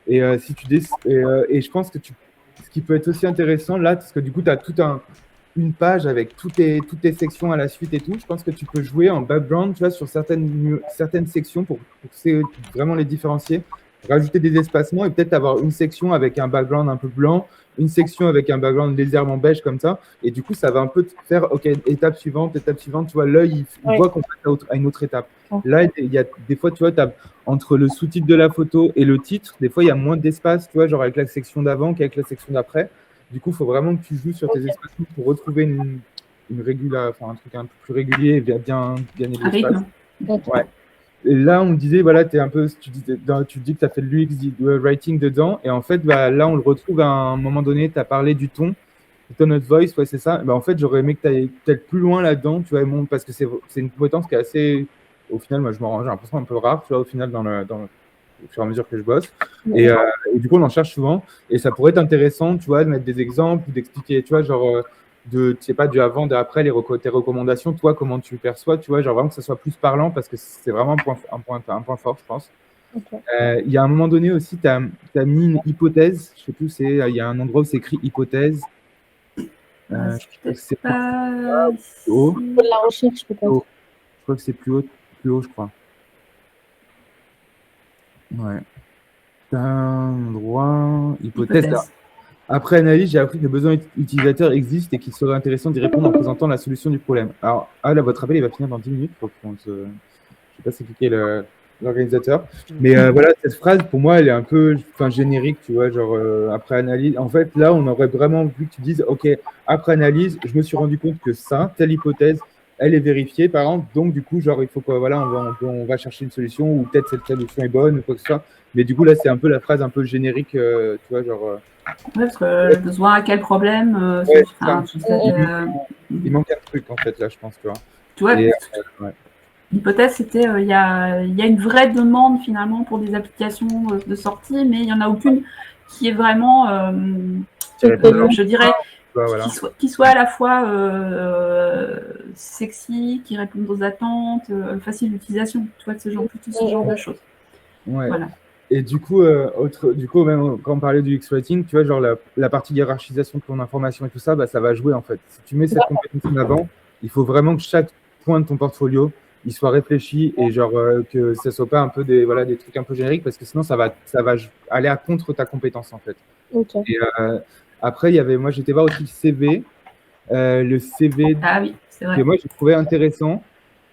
Et, et je pense que ce qui peut être aussi intéressant là, parce que du coup, tu as une page avec toutes tes sections à la suite et tout. Je pense que tu peux jouer en background, tu vois, sur certaines sections pour vraiment les différencier. Rajouter des espacements et peut-être avoir une section avec un background un peu blanc, une section avec un background légèrement beige comme ça. Et du coup, ça va un peu te faire, OK, étape suivante, tu vois, l'œil, il Ouais. voit qu'on passe à une autre étape. Ouais. Là, il y a des fois, tu vois, entre le sous-titre de la photo et le titre, des fois, il y a moins d'espace, tu vois, genre avec la section d'avant qu'avec la section d'après. Du coup, il faut vraiment que tu joues sur tes espacements pour retrouver un truc un peu plus régulier et bien Un l'espace. rythme. Ouais. Et là, on me disait, voilà, tu dis que tu as fait de l'UX, du writing dedans. Et en fait, bah, là, on le retrouve à un moment donné, tu as parlé du tone of voice, ouais, c'est ça. Bah, en fait, j'aurais aimé que tu ailles peut-être plus loin là-dedans, tu vois, parce que c'est une compétence qui est assez, au final, moi, j'ai l'impression un peu rare, tu vois, au final, au fur et à mesure que je bosse. Et du coup, on en cherche souvent. Et ça pourrait être intéressant, tu vois, de mettre des exemples, d'expliquer, tu vois, genre, tu sais pas, du avant, de après, tes recommandations, toi, comment tu perçois, tu vois, genre vraiment que ça soit plus parlant parce que c'est vraiment un point fort, je pense. Ok. Il y a un moment donné aussi, tu as mis une hypothèse, je sais plus, il y a un endroit où c'est écrit hypothèse. Je crois que c'est Pas plus haut. De la recherche, peut-être. Je crois que c'est plus haut, je crois. Ouais. T'as un endroit, hypothèse. Là. Après analyse, j'ai appris que le besoin utilisateur existe et qu'il serait intéressant d'y répondre en présentant la solution du problème. Alors, là, votre appel, il va finir dans 10 minutes. Je ne sais pas si c'est l'organisateur. Mais voilà, cette phrase, pour moi, elle est un peu générique, tu vois, genre après analyse. En fait, là, on aurait vraiment vu que tu dises, OK, après analyse, je me suis rendu compte que telle hypothèse, elle est vérifiée, par exemple. Donc, du coup, genre, il faut quoi, voilà, on va chercher une solution ou peut-être cette solution est bonne ou quoi que ce soit. Mais du coup, là, c'est un peu la phrase un peu générique, tu vois, genre. Ouais, parce que le besoin à quel problème Ouais, il manque un truc, en fait, là, je pense, tu vois. Tu vois, ouais. l'hypothèse, c'était il y a une vraie demande, finalement, pour des applications de sortie, mais il n'y en a aucune qui est vraiment, je dirais, voilà. qui soit à la fois sexy, qui réponde aux attentes, facile d'utilisation, tu vois, plutôt ce genre de choses. Ouais. Voilà. Et du coup, même quand on parlait du X-Writing, tu vois, genre la partie hiérarchisation de ton information et tout ça, bah, ça va jouer en fait. Si tu mets cette compétence en avant, il faut vraiment que chaque point de ton portfolio, il soit réfléchi et genre que ce ne soit pas un peu des trucs un peu génériques parce que sinon ça va aller à contre ta compétence en fait. Okay. Et après, moi j'étais voir aussi le CV. Le CV c'est vrai. que moi j'ai trouvé intéressant.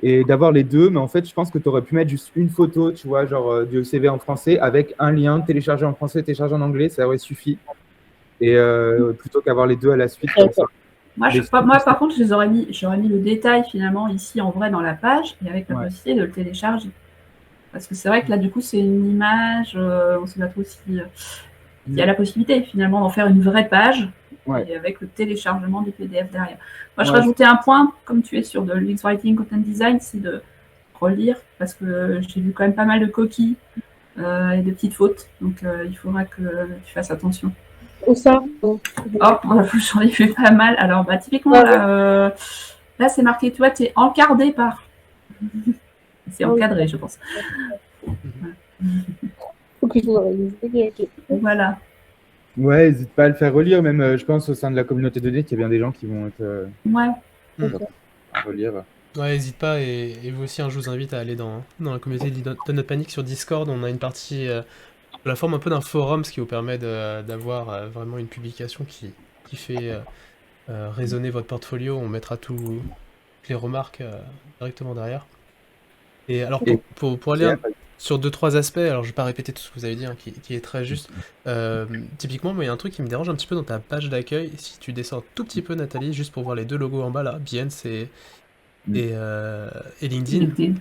Et d'avoir les deux, mais en fait, je pense que tu aurais pu mettre juste une photo, tu vois, genre du CV en français avec un lien téléchargé en français, téléchargé en anglais, ça aurait suffi. Et plutôt qu'avoir les deux à la suite comme ça. Moi, par contre, j'aurais mis le détail finalement ici en vrai dans la page et avec la possibilité de le télécharger. Parce que c'est vrai que là, du coup, c'est une image, on ne sait pas trop si il y a la possibilité finalement d'en faire une vraie page et avec le téléchargement du PDF derrière. Moi, je rajoutais un point, comme tu es sur de l'UX Writing Content Design, c'est de relire parce que j'ai vu quand même pas mal de coquilles et de petites fautes. Donc, il faudra que tu fasses attention. Où ça? J'en ai vu pas mal. Alors, typiquement, là, c'est marqué, tu vois, tu es encardé par. C'est encadré, je pense. Faut que je me réalise. Ok. Voilà. Ouais, n'hésite pas à le faire relire. Même, je pense, au sein de la communauté de Net, il y a bien des gens qui vont être Ouais. à relire. Ouais, n'hésite pas, et vous aussi, je vous invite à aller dans la communauté de Not Panic sur Discord. On a une partie de la forme un peu d'un forum, ce qui vous permet d'avoir vraiment une publication qui fait résonner votre portfolio. On mettra toutes les remarques directement derrière. Et alors, pour aller sur 2-3 aspects, alors je vais pas répéter tout ce que vous avez dit, hein, qui est très juste. Typiquement, moi, il y a un truc qui me dérange un petit peu dans ta page d'accueil. Si tu descends un tout petit peu, Nathalie, juste pour voir les deux logos en bas là, Behance et LinkedIn.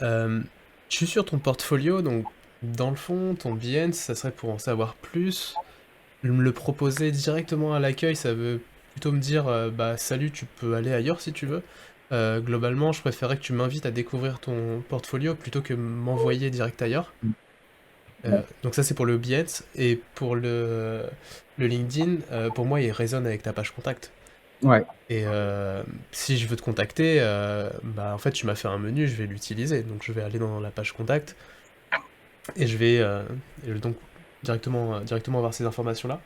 Je suis sur ton portfolio, donc dans le fond, ton Behance, ça serait pour en savoir plus. Me le proposer directement à l'accueil, ça veut plutôt me dire bah salut, tu peux aller ailleurs si tu veux. Globalement, je préférerais que tu m'invites à découvrir ton portfolio plutôt que m'envoyer direct ailleurs. Donc ça c'est pour le Behance, et pour le LinkedIn, pour moi il résonne avec ta page contact. Ouais. Et si je veux te contacter, bah en fait tu m'as fait un menu, je vais l'utiliser. Donc je vais aller dans la page contact et je vais donc directement avoir ces informations-là.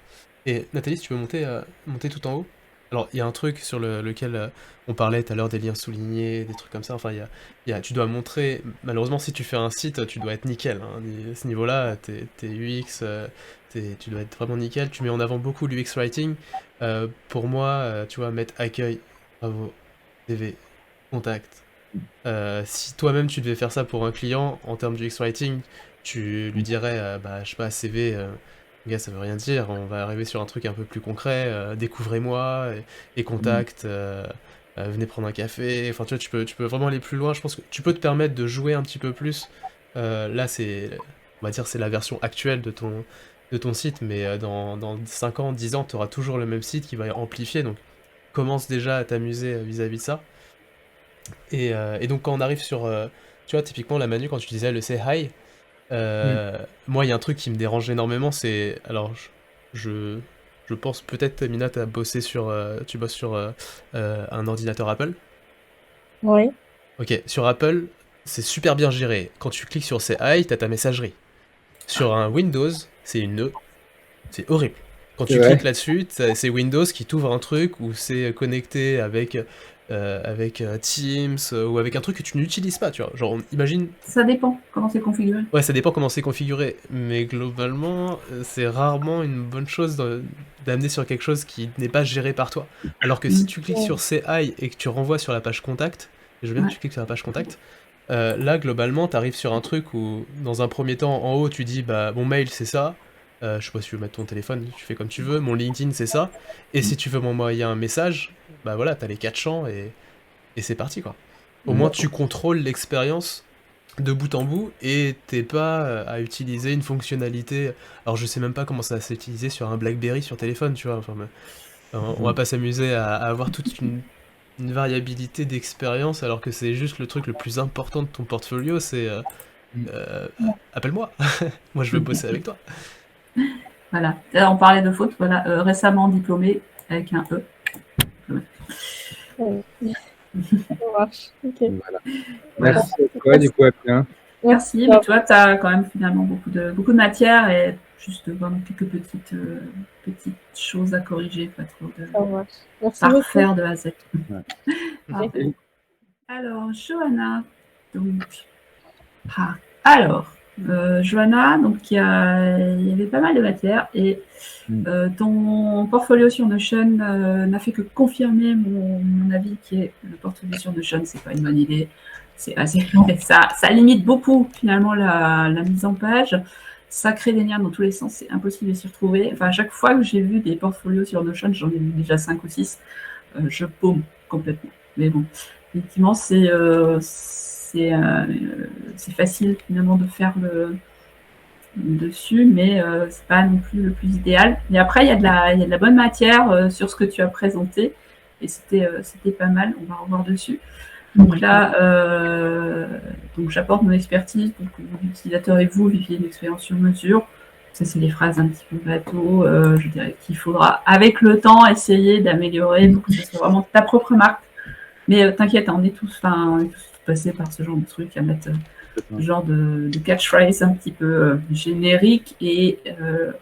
Et Nathalie, si tu peux monter tout en haut. Alors il y a un truc sur lequel on parlait tout à l'heure, des liens soulignés, des trucs comme ça. Enfin, tu dois montrer. Malheureusement, si tu fais un site, tu dois être nickel, hein. À ce niveau-là, t'es UX, tu dois être vraiment nickel. Tu mets en avant beaucoup l'UX writing. Pour moi, tu vois, mettre accueil, bravo, CV, contact. Si toi-même tu devais faire ça pour un client en termes d'UX writing, tu lui dirais, bah, je sais pas, CV, gars, ça veut rien dire, on va arriver sur un truc un peu plus concret, découvrez-moi, et contact, venez prendre un café. Enfin, tu vois, tu peux vraiment aller plus loin. Je pense que tu peux te permettre de jouer un petit peu plus. Là, on va dire, c'est la version actuelle de ton site, mais dans 5 ans, 10 ans, tu auras toujours le même site qui va amplifier, donc commence déjà à t'amuser vis-à-vis de ça. Et donc quand on arrive sur, tu vois, typiquement la Manu, quand tu disais le say hi, moi il y a un truc qui me dérange énormément, c'est, alors je pense peut-être, Mina, tu bosses sur un ordinateur Apple. Ouais. Ok, sur Apple, c'est super bien géré. Quand tu cliques sur say hi, t'as ta messagerie. Sur un Windows, c'est une nœud. C'est horrible. Quand tu cliques là-dessus, c'est Windows qui t'ouvre un truc où c'est connecté avec Teams ou avec un truc que tu n'utilises pas, tu vois. Genre, imagine. Ça dépend comment c'est configuré. Ouais, ça dépend comment c'est configuré, mais globalement, c'est rarement une bonne chose d'amener sur quelque chose qui n'est pas géré par toi. Alors que si tu cliques sur CI et que tu renvoies sur la page contact, et je veux bien que tu cliques sur la page contact, là, globalement, t'arrives sur un truc où, dans un premier temps, en haut, tu dis, bah, mon mail, c'est ça. Je sais pas si tu veux mettre ton téléphone, tu fais comme tu veux. Mon LinkedIn, c'est ça. Et si tu veux m'envoyer un message, bah voilà, t'as les 4 champs et c'est parti, quoi. Au moins, tu contrôles l'expérience de bout en bout et t'es pas à utiliser une fonctionnalité. Alors, je sais même pas comment ça va s'utiliser sur un BlackBerry sur téléphone, tu vois. Enfin, on va pas s'amuser à avoir toute une variabilité d'expérience alors que c'est juste le truc le plus important de ton portfolio, c'est appelle-moi. Moi, je veux bosser avec toi. Voilà. On parlait de faute. Voilà. Récemment diplômé avec un E. Ça marche. Ok. Voilà. Merci à toi, du coup, Apien. Merci. Mais tu vois, tu as quand même finalement beaucoup de matière et juste vraiment quelques petites choses à corriger, pas trop de parfaire de A à Z. Ouais. Alors, Johanna, donc. Johanna, donc il y avait pas mal de matière et ton portfolio sur Notion n'a fait que confirmer mon avis qui est le portfolio sur Notion, c'est pas une bonne idée. C'est assez ça limite beaucoup finalement la mise en page. Ça crée des liens dans tous les sens, c'est impossible de s'y retrouver. Enfin, à chaque fois que j'ai vu des portfolios sur Notion, j'en ai vu déjà 5 ou 6, je paume complètement. Mais bon, effectivement, c'est facile finalement de faire dessus, mais c'est pas non plus le plus idéal. Mais après, il y a de la bonne matière sur ce que tu as présenté, et c'était pas mal. On va revoir dessus. Donc là, donc j'apporte mon expertise. Donc l'utilisateur et vous viviez une expérience sur mesure. Ça, c'est des phrases un petit peu bateau. Je dirais qu'il faudra, avec le temps, essayer d'améliorer pour que ce soit vraiment ta propre marque. Mais t'inquiète, on est tous passer par ce genre de truc, à mettre ce genre de catchphrase un petit peu générique, et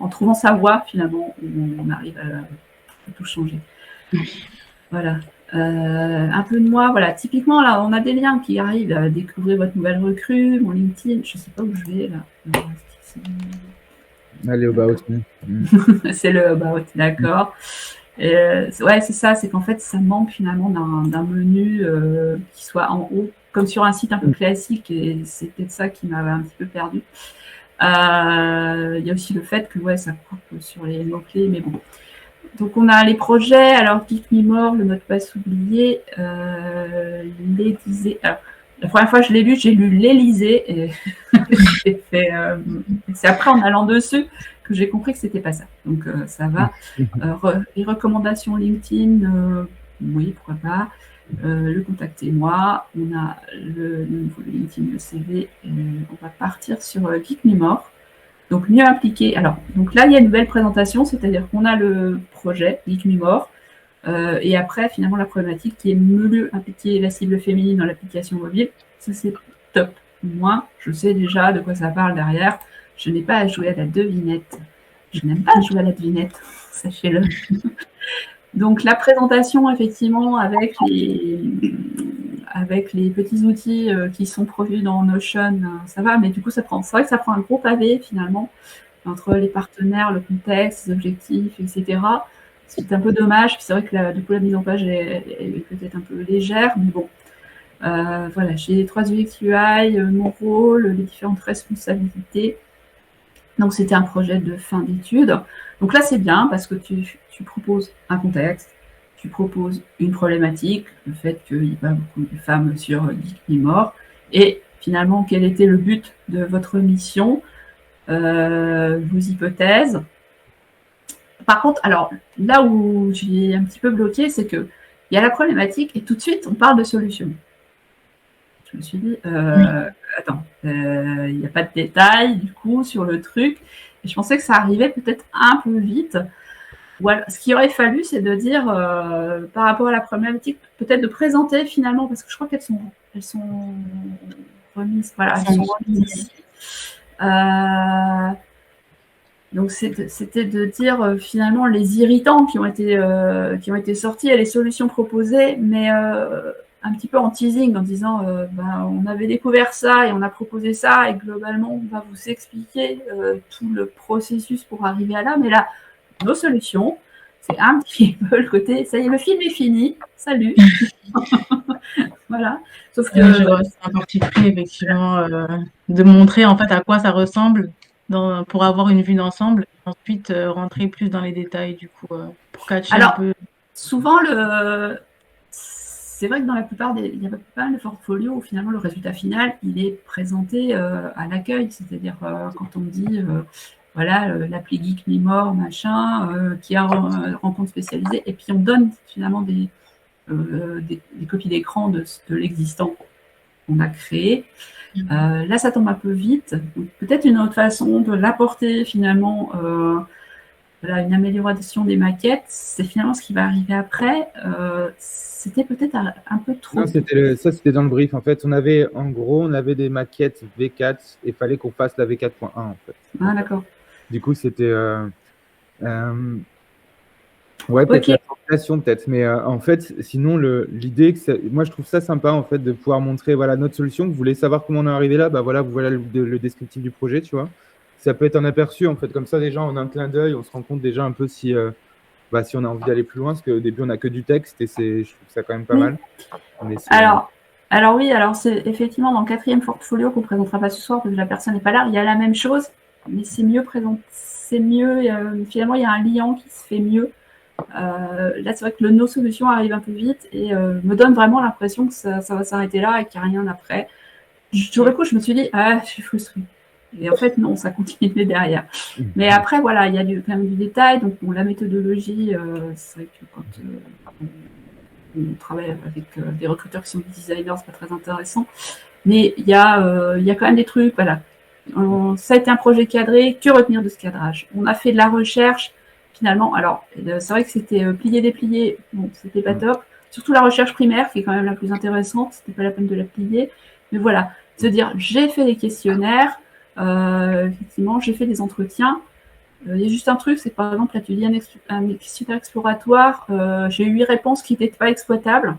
en trouvant sa voix, finalement, on arrive à tout changer. Voilà. Un peu de moi, voilà. Typiquement, là, on a des liens qui arrivent à découvrir votre nouvelle recrue, mon LinkedIn. Je sais pas où je vais, là. Allez, au bas, C'est le about, d'accord. Ouais, c'est ça, c'est qu'en fait, ça manque finalement d'un menu qui soit en haut, comme sur un site un peu classique, et c'est peut-être ça qui m'avait un petit peu perdu. Il y a aussi le fait que ouais, ça coupe sur les mots-clés, mais bon. Donc on a les projets, alors Geek Me More, le mot de passe oublié, l'Élysée. Alors, la première fois que je l'ai lu, j'ai lu l'Élysée, et c'est après en allant dessus que j'ai compris que c'était pas ça. Donc ça va. Les recommandations LinkedIn, oui, pourquoi pas. Le contactez-moi. On a le LinkedIn, le CV. On va partir sur Geek Me More. Donc mieux impliqué. Alors, donc là, il y a une nouvelle présentation, c'est-à-dire qu'on a le projet Geek Me More, et après, finalement, la problématique qui est mieux impliquer la cible féminine dans l'application mobile. Ça, c'est top. Moi, je sais déjà de quoi ça parle derrière. Je n'ai pas à jouer à la devinette. Je n'aime pas jouer à la devinette, sachez-le. Donc, la présentation, effectivement, avec les petits outils qui sont prévus dans Notion, ça va, mais du coup, c'est vrai que ça prend un gros pavé, finalement, entre les partenaires, le contexte, les objectifs, etc. C'est un peu dommage. C'est vrai que du coup, la mise en page est peut-être un peu légère, mais bon. Voilà, j'ai les 3 UX UI, mon rôle, les différentes responsabilités. Donc, c'était un projet de fin d'études. Donc là, c'est bien parce que tu proposes un contexte, tu proposes une problématique, le fait qu'il n'y ait pas beaucoup de femmes sur Geek Me More, et finalement, quel était le but de votre mission, vos hypothèses. Par contre, alors, là où j'ai un petit peu bloqué, c'est qu'il y a la problématique et tout de suite, on parle de solution. Je me suis dit, attends, il n'y a pas de détails, du coup, sur le truc. Et je pensais que ça arrivait peut-être un peu vite. Voilà. Ce qu'il aurait fallu, c'est de dire, par rapport à la problématique, peut-être de présenter finalement, parce que je crois qu'elles sont remises. Voilà, elles sont remises ici. Donc, c'était de dire finalement les irritants qui ont été sortis et les solutions proposées, mais un petit peu en teasing, en disant on avait découvert ça et on a proposé ça, et globalement, on va vous expliquer tout le processus pour arriver à là. Mais là, nos solutions, c'est un petit peu le côté, ça y est, le film est fini, salut. Voilà. Sauf que c'est un parti pris, effectivement, de montrer en fait à quoi ça ressemble pour avoir une vue d'ensemble, et ensuite rentrer plus dans les détails, du coup, pour catcher un peu. Souvent, c'est vrai que dans la plupart il y a pas mal de portfolios où finalement le résultat final, il est présenté à l'accueil, c'est-à-dire quand on dit voilà, l'appli Geek Me More, machin, qui a une rencontre spécialisée, et puis on donne finalement des copies d'écran de l'existant qu'on a créé. Là, ça tombe un peu vite. Peut-être une autre façon de l'apporter finalement, voilà, une amélioration des maquettes, c'est finalement ce qui va arriver après. C'était peut-être un peu trop. Non, c'était dans le brief. En fait, on avait des maquettes V4 et il fallait qu'on fasse la V4.1 en fait. Ah, d'accord. Du coup, c'était ouais, peut-être la formulation, peut-être. Mais en fait, sinon, l'idée, moi, je trouve ça sympa, en fait, de pouvoir montrer voilà, notre solution. Vous voulez savoir comment on est arrivé là, bah voilà, vous voilà le descriptif du projet, tu vois. Ça peut être un aperçu, en fait. Comme ça, déjà, en un clin d'œil, on se rend compte déjà un peu si on a envie d'aller plus loin. Parce qu'au début, on n'a que du texte et je trouve ça quand même pas mal. Mais alors oui, c'est effectivement dans le 4e portfolio qu'on ne présentera pas ce soir parce que la personne n'est pas là. Il y a la même chose, mais c'est mieux présenté. C'est mieux. Finalement, il y a un liant qui se fait mieux. Là, c'est vrai que nos solutions arrivent un peu vite et me donne vraiment l'impression que ça va s'arrêter là et qu'il n'y a rien après. Sur le coup, je me suis dit, je suis frustrée. Et en fait, non, ça continue derrière. Mais après, voilà, il y a quand même du détail. Donc, la méthodologie, c'est vrai que quand on travaille avec des recruteurs qui sont des designers, c'est pas très intéressant. Mais il y a quand même des trucs, voilà. Ça a été un projet cadré, que retenir de ce cadrage? On a fait de la recherche, finalement. Alors, c'est vrai que c'était plié-déplié, bon, c'était pas top. surtout la recherche primaire qui est quand même la plus intéressante, c'était pas la peine de la plier, mais voilà, se dire j'ai fait des questionnaires, effectivement j'ai fait des entretiens. Il y a juste un truc, c'est que par exemple là tu dis un questionnaire exploratoire, j'ai eu 8 réponses qui n'étaient pas exploitables.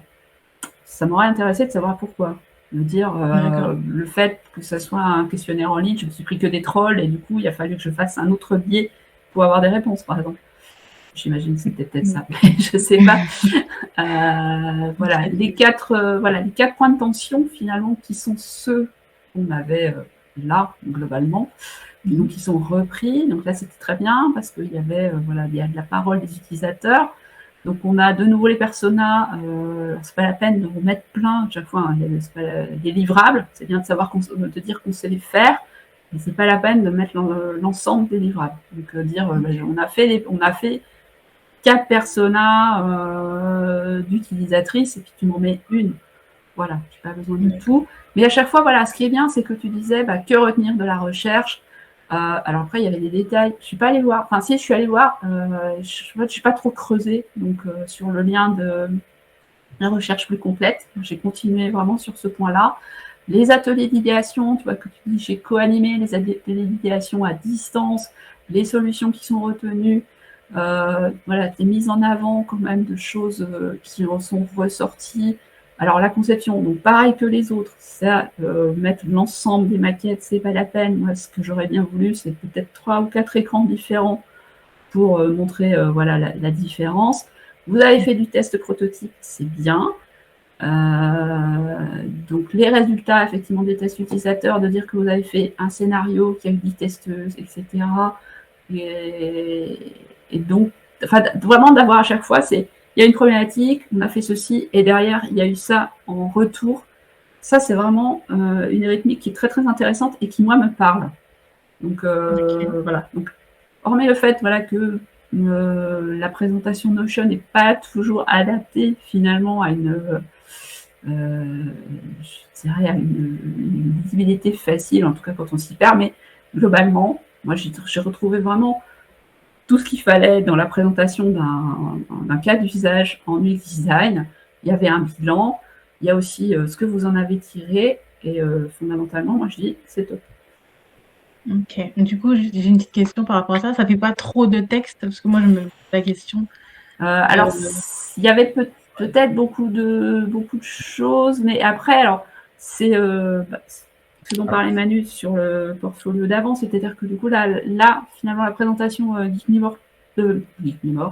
Ça m'aurait intéressé de savoir pourquoi. De dire le fait que ce soit un questionnaire en ligne, je me suis pris que des trolls et du coup il a fallu que je fasse un autre biais pour avoir des réponses par exemple. J'imagine que c'était peut-être ça, mais je sais pas. Voilà, les quatre points de tension finalement qui sont ceux qu'on avait là globalement, donc qui sont repris. Donc là c'était très bien parce qu'il y avait il y a de la parole des utilisateurs. Donc on a de nouveau les personas. C'est pas la peine de remettre plein à chaque fois. Hein, des livrables. C'est bien de dire qu'on sait les faire, mais c'est pas la peine de mettre l'ensemble des livrables. Donc on a fait 4 personas d'utilisatrices et puis tu m'en mets une. Voilà, j'ai pas besoin de tout. Mais à chaque fois, voilà, ce qui est bien, c'est que tu disais que retenir de la recherche. Alors après, il y avait des détails. Je suis pas allée voir. Enfin, si, je suis allée voir. Je suis pas trop creusée. Donc, sur le lien de la recherche plus complète, j'ai continué vraiment sur ce point-là. Les ateliers d'idéation, tu vois, que tu dis, j'ai co-animé les ateliers d'idéation à distance, les solutions qui sont retenues. Voilà, des mises en avant quand même de choses qui sont ressorties. Alors la conception, donc pareil que les autres, ça, mettre l'ensemble des maquettes, c'est pas la peine. Moi, ce que j'aurais bien voulu, c'est peut-être 3 ou 4 écrans différents pour montrer la différence. Vous avez fait du test prototype, c'est bien. Donc les résultats effectivement des tests utilisateurs, de dire que vous avez fait un scénario, qu'il y a eu 10 testeuses, etc. Et donc, vraiment d'avoir à chaque fois, il y a une problématique, on a fait ceci, et derrière, il y a eu ça en retour. Ça, c'est vraiment une rythmique qui est très, très intéressante et qui, moi, me parle. Donc, voilà. Donc, hormis le fait que la présentation Notion n'est pas toujours adaptée, finalement, à une visibilité facile, en tout cas quand on s'y perd, mais globalement, moi, j'ai retrouvé vraiment tout ce qu'il fallait dans la présentation d'un cas d'usage en UX design. Il y avait un bilan, il y a aussi ce que vous en avez tiré, et fondamentalement, moi je dis c'est top. Ok, du coup, j'ai une petite question par rapport à ça. Ça fait pas trop de texte, parce que moi je me pose la question. Alors, il y avait peut-être beaucoup de choses, mais après, alors, c'est ce dont parlait Manu sur le portfolio d'avant, c'est-à-dire que du coup, là finalement, la présentation Geekmemore,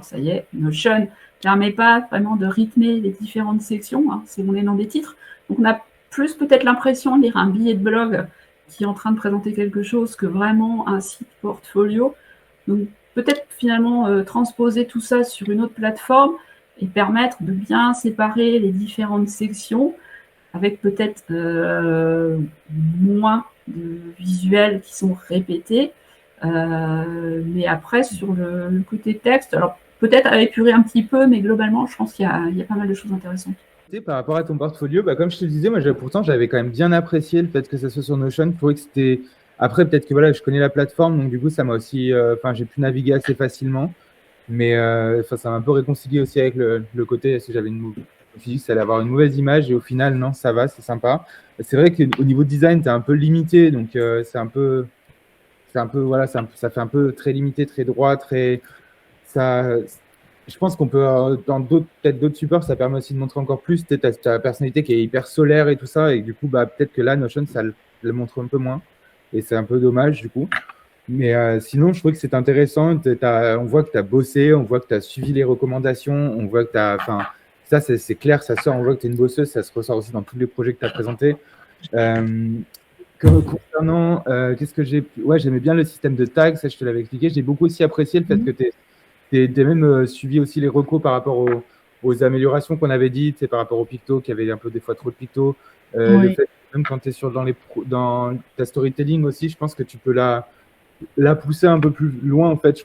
ça y est, Notion, ne permet pas vraiment de rythmer les différentes sections, hein, on est dans des titres. Donc, on a plus peut-être l'impression de lire un billet de blog qui est en train de présenter quelque chose que vraiment un site portfolio. Donc, peut-être finalement transposer tout ça sur une autre plateforme et permettre de bien séparer les différentes sections avec peut-être moins de visuels qui sont répétés. Mais après, sur le côté texte, alors peut-être à épurer un petit peu, mais globalement, je pense qu'il y a pas mal de choses intéressantes. Par rapport à ton portfolio, comme je te le disais, moi pourtant j'avais quand même bien apprécié le fait que ça soit sur Notion. Je trouvais que c'était. Après, peut-être que je connais la plateforme, donc du coup, ça m'a aussi. J'ai pu naviguer assez facilement. Mais ça m'a un peu réconcilié aussi avec le côté, est-ce que je me suis dit que ça allait avoir une mauvaise image, et au final, non, ça va, c'est sympa. C'est vrai qu'au niveau design, tu es un peu limité, donc ça fait un peu très limité, très droit, je pense qu'on peut, dans peut-être d'autres supports, ça permet aussi de montrer encore plus ta personnalité qui est hyper solaire et tout ça, et du coup, peut-être que là, Notion, ça le montre un peu moins, et c'est un peu dommage, du coup. Mais sinon, je trouve que c'est intéressant. On voit que tu as bossé, on voit que tu as suivi les recommandations, on voit que tu as. Enfin, ça, c'est clair, ça sort. On voit que tu es une bosseuse, ça se ressort aussi dans tous les projets que tu as présentés. Concernant. Qu'est-ce que j'ai. Ouais, j'aimais bien le système de tags, ça, je te l'avais expliqué. J'ai beaucoup aussi apprécié le fait que tu aies même suivi aussi les recos par rapport aux améliorations qu'on avait dites, par rapport aux pictos, qu'il y avait un peu des fois trop de pictos. Le fait que même quand tu es dans ta storytelling aussi, je pense que tu peux la pousser un peu plus loin en fait. Je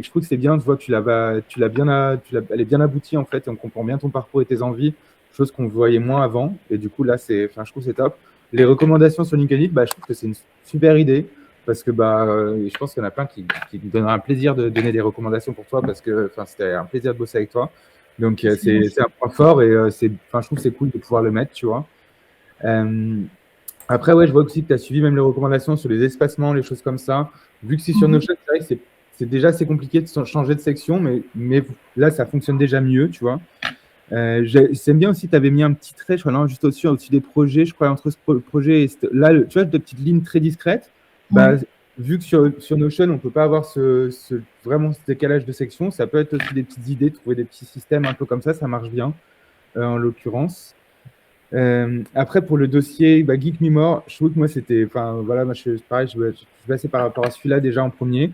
trouve que c'est bien, tu vois, elle est bien aboutie en fait, on comprend bien ton parcours et tes envies, chose qu'on voyait moins avant, et du coup là je trouve que c'est top. Les recommandations sur LinkedIn, je trouve que c'est une super idée, parce que je pense qu'il y en a plein qui me donneraient un plaisir de donner des recommandations pour toi, parce que c'était un plaisir de bosser avec toi. Donc, c'est un point fort et je trouve que c'est cool de pouvoir le mettre, tu vois. Après, ouais, je vois aussi que tu as suivi même les recommandations sur les espacements, les choses comme ça. Vu que c'est sur Notion, c'est vrai que c'est déjà assez compliqué de changer de section, mais là, ça fonctionne déjà mieux, tu vois. J'aime bien aussi, tu avais mis un petit trait, je crois, non, juste au-dessus des projets, je crois, entre ce projet et là, tu vois, de petites lignes très discrètes. Bah, vu que sur Notion, on ne peut pas avoir vraiment ce décalage de section, ça peut être aussi des petites idées, trouver des petits systèmes un peu comme ça marche bien, en l'occurrence. Après, pour le dossier Geek Me More, je trouve que moi, c'était. Enfin, voilà, moi, pareil, je suis passé par rapport à celui-là déjà en premier.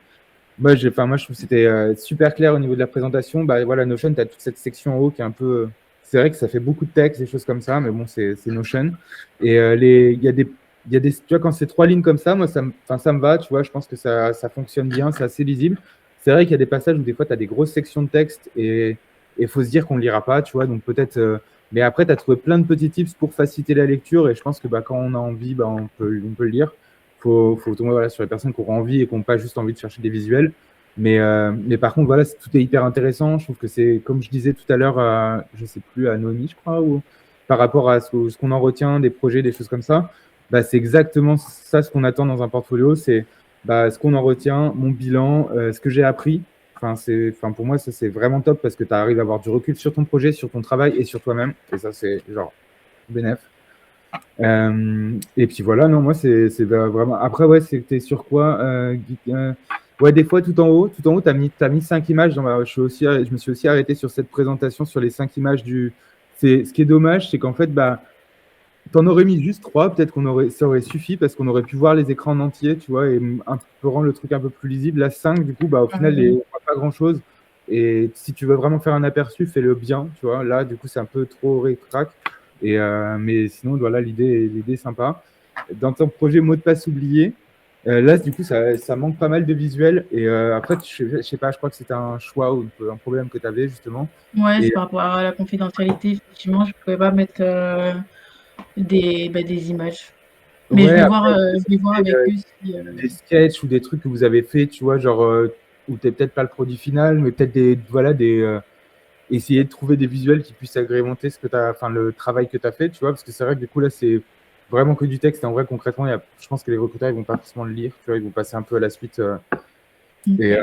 Moi, je trouve que c'était super clair au niveau de la présentation. Bah, voilà, Notion, tu as toute cette section en haut qui est un peu. C'est vrai que ça fait beaucoup de texte, des choses comme ça, mais bon, c'est Notion. Et il y a des. Tu vois, quand c'est 3 lignes comme ça, moi, ça me va, tu vois, je pense que ça fonctionne bien, c'est assez lisible. C'est vrai qu'il y a des passages où des fois, tu as des grosses sections de texte et il faut se dire qu'on ne lira pas, tu vois, donc peut-être. Mais après, tu as trouvé plein de petits tips pour faciliter la lecture et je pense que quand on a envie, on peut le lire. Faut tomber sur les personnes qui auront envie et qui n'ont pas juste envie de chercher des visuels. Mais par contre, voilà, tout est hyper intéressant. Je trouve que c'est, comme je disais tout à l'heure, je ne sais plus, à Noémie, je crois, ou par rapport à ce qu'on en retient, des projets, des choses comme ça, bah, c'est exactement ça ce qu'on attend dans un portfolio. C'est ce qu'on en retient, mon bilan, ce que j'ai appris. Pour moi, ça, c'est vraiment top parce que tu arrives à avoir du recul sur ton projet, sur ton travail et sur toi-même. Et ça, c'est genre bénéf. Et puis voilà, non, moi, c'est vraiment. Après, ouais, c'était sur quoi ouais, des fois, tout en haut, tu as mis 5 images. Je me suis aussi arrêté sur cette présentation sur les 5 images ce qui est dommage, c'est qu'en fait, t'en aurais mis juste 3, peut-être ça aurait suffi parce qu'on aurait pu voir les écrans en entier, tu vois, et un peu rendre le truc un peu plus lisible. Là, 5, du coup, au final, on voit pas grand-chose. Et si tu veux vraiment faire un aperçu, fais-le bien, tu vois. Là, du coup, c'est un peu trop ric-rac. Mais sinon, voilà, l'idée est sympa. Dans ton projet mot de passe oublié, là, du coup, ça manque pas mal de visuels. Et après, je sais pas, je crois que c'était un choix ou un problème que tu avais, justement. Ouais, c'est par rapport à la confidentialité, effectivement, je ne pouvais pas mettre des images. Mais Ouais, je vais après, voir avec eux si. des sketchs ou des trucs que vous avez fait, tu vois, genre où t'es peut-être pas le produit final, mais peut-être essayer de trouver des visuels qui puissent agrémenter le travail que tu as fait, tu vois, parce que c'est vrai que du coup là c'est vraiment que du texte et en vrai concrètement je pense que les recruteurs ils vont pas forcément le lire, tu vois, ils vont passer un peu à la suite et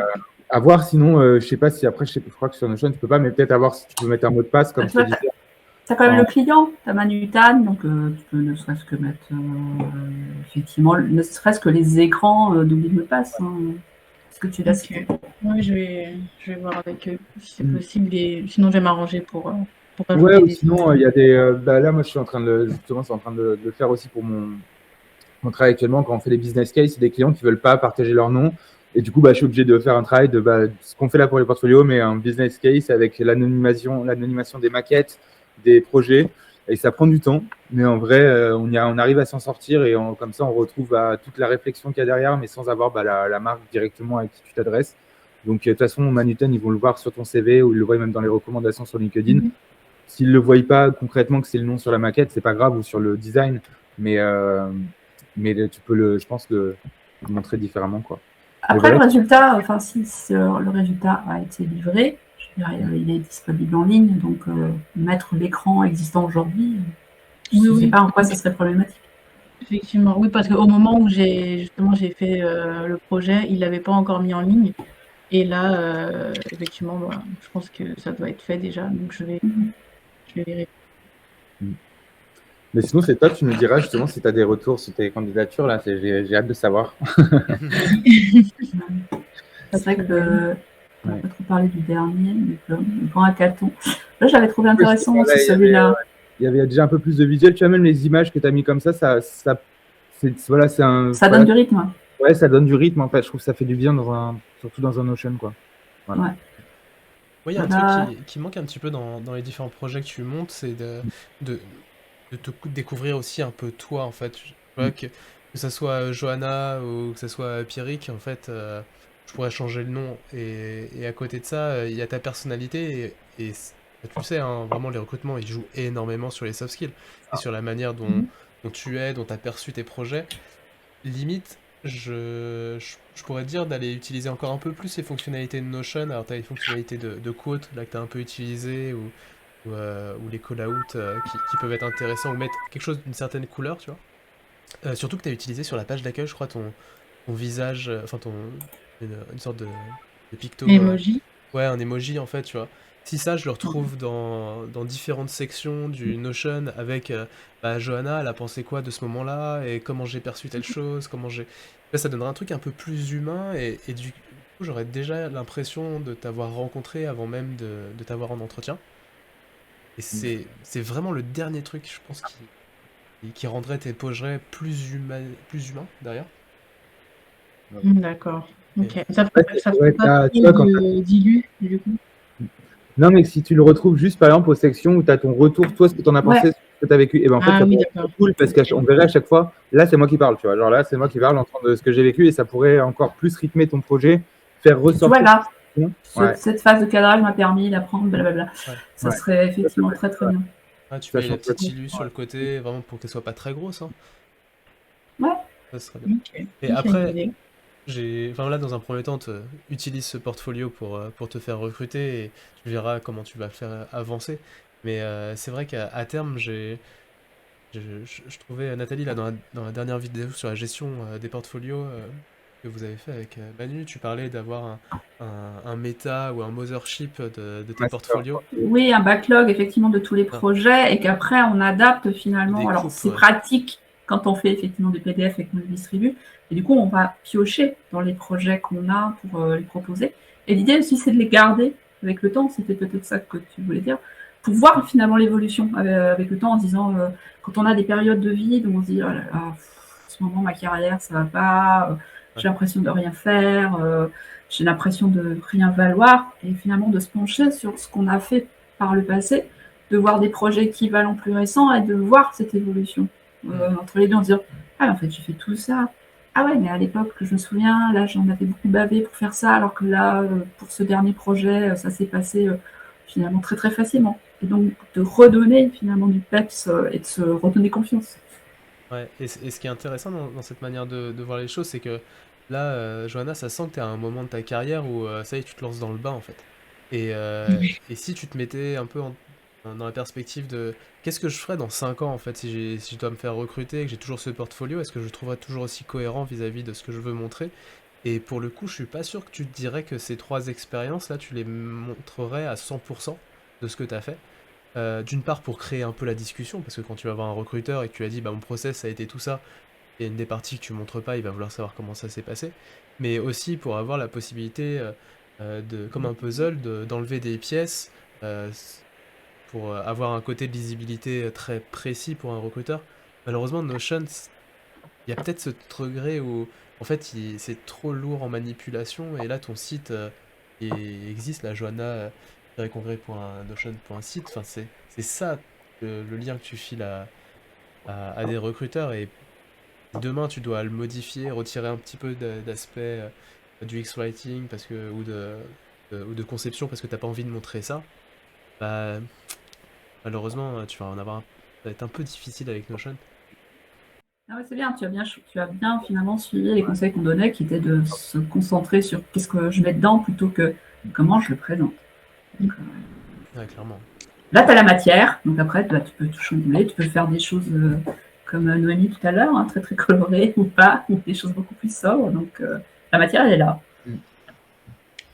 à voir sinon je sais pas si après je crois que sur Notion tu peux pas, mais peut-être à voir si tu peux mettre un mot de passe comme je te disais. Tu as quand même le client, tu as Manutan, donc tu peux ne serait-ce que mettre effectivement, ne serait-ce que les écrans d'oubli de mot de passe. Est-ce que tu l'as cité ? Oui, je vais voir avec eux si c'est possible et sinon je vais m'arranger pour ouais, ou sinon il y a des là moi je suis en train de le faire aussi pour mon travail actuellement. Quand on fait des business cases, c'est des clients qui veulent pas partager leur nom. Et du coup, je suis obligé de faire un travail de ce qu'on fait là pour les portfolios, mais un business case avec l'anonymisation des maquettes, des projets. Et ça prend du temps. Mais en vrai, on arrive à s'en sortir et comme ça, on retrouve toute la réflexion qu'il y a derrière, mais sans avoir la marque directement à qui tu t'adresses. Donc, de toute façon, Manutan, ils vont le voir sur ton CV ou ils le voient même dans les recommandations sur LinkedIn. S'ils ne le voient pas concrètement que c'est le nom sur la maquette, c'est pas grave, ou sur le design. Mais tu peux je pense, le montrer différemment, quoi. Après, le résultat, si le résultat a été livré, je dirais, il est disponible en ligne, donc mettre l'écran existant aujourd'hui, je ne sais pas en quoi ça serait problématique. Effectivement, oui, parce qu'au moment où j'ai fait le projet, il l'avait pas encore mis en ligne. Et là, effectivement, je pense que ça doit être fait déjà, donc je vais vérifier. Mais sinon, c'est toi, tu nous diras justement si tu as des retours sur tes candidatures. Là, j'ai hâte de savoir. C'est vrai que on n'a pas trop parlé du dernier, le grand hackathon. Là, j'avais trouvé intéressant aussi celui-là. Il y avait déjà un peu plus de visuel. Tu vois, même les images que tu as mis comme ça ça donne du rythme. Ouais, ça donne du rythme en fait. Je trouve que ça fait du bien surtout dans un Notion, quoi. Voilà. Ouais. Oui, il y a un truc qui manque un petit peu dans les différents projets que tu montes, c'est de te découvrir aussi un peu toi, en fait. Que ça soit Johanna ou que ça soit Pierrick, en fait, je pourrais changer le nom. Et à côté de ça, il y a ta personnalité et tu sais, hein, vraiment, les recrutements, ils jouent énormément sur les soft skills et sur la manière dont tu es, dont tu as perçu tes projets. Limite, je pourrais te dire d'aller utiliser encore un peu plus les fonctionnalités de Notion. Alors, tu as les fonctionnalités de quote, là, que tu as un peu utilisé, ou les call-out qui peuvent être intéressants, ou mettre quelque chose d'une certaine couleur, tu vois. Surtout que tu as utilisé sur la page d'accueil, je crois, ton visage, enfin, une sorte de picto. Emoji. Ouais, un emoji, en fait, tu vois. Si ça, je le retrouve dans différentes sections du Notion avec Johanna, elle a pensé quoi de ce moment-là, et comment j'ai perçu telle chose, comment j'ai. Là, ça donnerait un truc un peu plus humain, et du coup, j'aurais déjà l'impression de t'avoir rencontré avant même de t'avoir en entretien. Et c'est vraiment le dernier truc, je pense, qui rendrait tes projets plus humains, d'ailleurs. D'accord. Ok. Et- Ça Ouais, ça c'est vrai ferait que pas tu trop vois, quand dilu, du coup. non, mais si tu le retrouves juste, par exemple, aux sections où tu as ton retour, toi, ce que tu en as Ouais. pensé, ce que tu as vécu, et ben en fait, Ah ça oui, pourrait être d'accord. cool parce qu'on verrait à chaque fois, là, c'est moi qui parle, tu vois. Genre là, c'est moi qui parle en train de ce que j'ai vécu et ça pourrait encore plus rythmer ton projet, faire Tu vois, ressortir. là, Ouais, cette phase de cadrage m'a permis d'apprendre, blablabla. Ouais. Ça ouais. serait effectivement très très bien. Ah, tu Ça mets la change petite beaucoup. illu sur le côté, vraiment pour qu'elle soit pas très grosse, hein. Ouais. Ça serait bien. Ok. Et Ok, après, idée. enfin là, dans un premier temps, utilise ce portfolio pour te faire recruter et tu verras comment tu vas le faire avancer. Mais c'est vrai qu'à terme, je trouvais Nathalie, là, dans la dernière vidéo sur la gestion des portfolios que vous avez fait avec Manu, tu parlais d'avoir un méta ou un mothership de tes Ouais, c'est ça. portfolios. Oui, un backlog effectivement de tous les Ah, projets et qu'après on adapte tu finalement. Alors découpes, c'est ouais. pratique quand on fait effectivement des PDF et qu'on les distribue. Et du coup, on va piocher dans les projets qu'on a pour les proposer. Et l'idée aussi, c'est de les garder avec le temps. C'était peut-être ça que tu voulais dire. Pour voir finalement l'évolution avec le temps en se disant, quand on a des périodes de vide où on se dit, oh là là, en ce moment ma carrière, ça va pas, j'ai l'impression de rien faire, j'ai l'impression de rien valoir, et finalement de se pencher sur ce qu'on a fait par le passé, de voir des projets équivalents plus récents et de voir cette évolution entre les deux, en se disant, ah en fait j'ai fait tout ça, ah ouais mais à l'époque je me souviens, là j'en avais beaucoup bavé pour faire ça, alors que là pour ce dernier projet ça s'est passé finalement très très facilement, et donc de redonner finalement du peps et de se redonner confiance. Ouais, et ce qui est intéressant dans cette manière de voir les choses, c'est que là, Johanna, ça sent que tu es à un moment de ta carrière où ça y est, tu te lances dans le bain en fait. Et si tu te mettais un peu dans la perspective de qu'est-ce que je ferais dans 5 ans en fait, si je dois me faire recruter et que j'ai toujours ce portfolio, est-ce que je le trouverais toujours aussi cohérent vis-à-vis de ce que je veux montrer? Et pour le coup, je suis pas sûr que tu te dirais que ces 3 expériences là, tu les montrerais à 100% de ce que tu as fait. D'une part pour créer un peu la discussion, parce que quand tu vas voir un recruteur et que tu lui as dit bah mon process ça a été tout ça, et une des parties que tu montres pas, il va vouloir savoir comment ça s'est passé, mais aussi pour avoir la possibilité comme un puzzle, d'enlever des pièces pour avoir un côté de lisibilité très précis pour un recruteur. Malheureusement, Notion, il y a peut-être ce degré où en fait c'est trop lourd en manipulation, et là ton site existe, la joanna-congrès.notion.site, enfin c'est ça le lien que tu files à des recruteurs, et demain tu dois le modifier, retirer un petit peu d'aspect du X-Writing ou de conception parce que t'as pas envie de montrer ça, bah malheureusement tu vas en avoir ça va être un peu difficile avec Notion. Ah ouais, c'est bien, tu as bien finalement suivi les conseils qu'on donnait, qui étaient de se concentrer sur qu'est-ce que je mets dedans plutôt que comment je le présente. Donc, Ouais, clairement. là, tu as la matière, donc après, tu peux tout chambouler, tu peux faire des choses comme Noémie tout à l'heure, hein, très très colorées ou pas, ou des choses beaucoup plus sobres. Donc la matière, elle est là.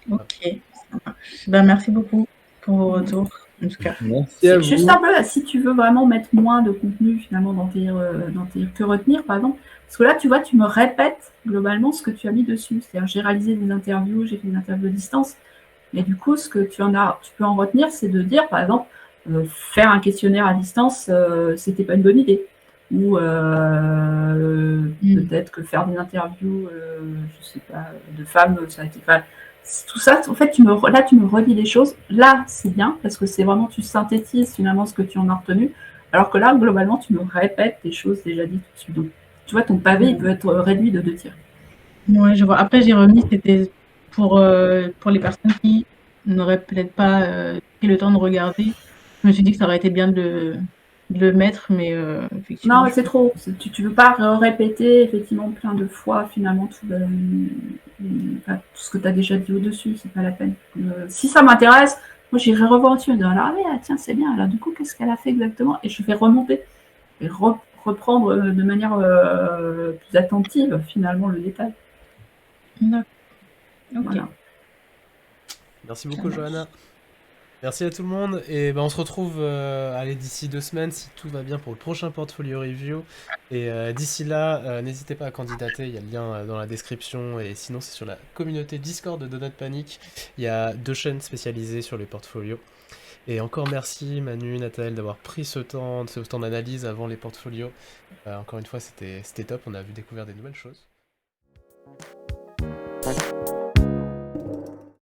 Ok, ça marche. Ben, merci beaucoup pour vos retours, en tout cas. Merci à Juste vous. un peu, si tu veux vraiment mettre moins de contenu finalement dans tes que retenir, par exemple, parce que là, tu vois, tu me répètes globalement ce que tu as mis dessus. C'est-à-dire, j'ai réalisé des interviews, j'ai fait des interviews à distance, mais du coup, ce que tu peux en retenir, c'est de dire, par exemple, faire un questionnaire à distance, c'était pas une bonne idée. Ou peut-être que faire des interviews, je sais pas, de femmes, ça a été pas. Tout ça, en fait, là, tu me redis les choses. Là, c'est bien, parce que c'est vraiment, tu synthétises finalement ce que tu en as retenu. Alors que là, globalement, tu me répètes des choses déjà dites tout de suite. Donc, tu vois, ton pavé, il peut être réduit de 2 tiers. Ouais, je vois. Après, j'ai remis, c'était pour les personnes qui n'auraient peut-être pas pris le temps de regarder. Je me suis dit que ça aurait été bien de de le mettre, mais effectivement. Non, mais c'est trop. Tu veux pas répéter effectivement plein de fois finalement enfin, tout ce que tu as déjà dit au-dessus, c'est pas la peine. Si ça m'intéresse, moi j'irai revoir au-dessus et dire ah ouais, tiens, c'est bien, alors du coup, qu'est-ce qu'elle a fait exactement? Et je vais remonter et reprendre de manière plus attentive finalement le détail. D'accord. Ok. Voilà. Merci beaucoup, Johanna. Merci à tout le monde. Et ben, on se retrouve allez, d'ici 2 semaines si tout va bien pour le prochain portfolio review. Et d'ici là, n'hésitez pas à candidater. Il y a le lien dans la description. Et sinon, c'est sur la communauté Discord de Donut Panic. Il y a 2 chaînes spécialisées sur les portfolios. Et encore merci Manu, Nathalie d'avoir pris ce temps d'analyse avant les portfolios. Encore une fois, c'était top. On a découvert des nouvelles choses.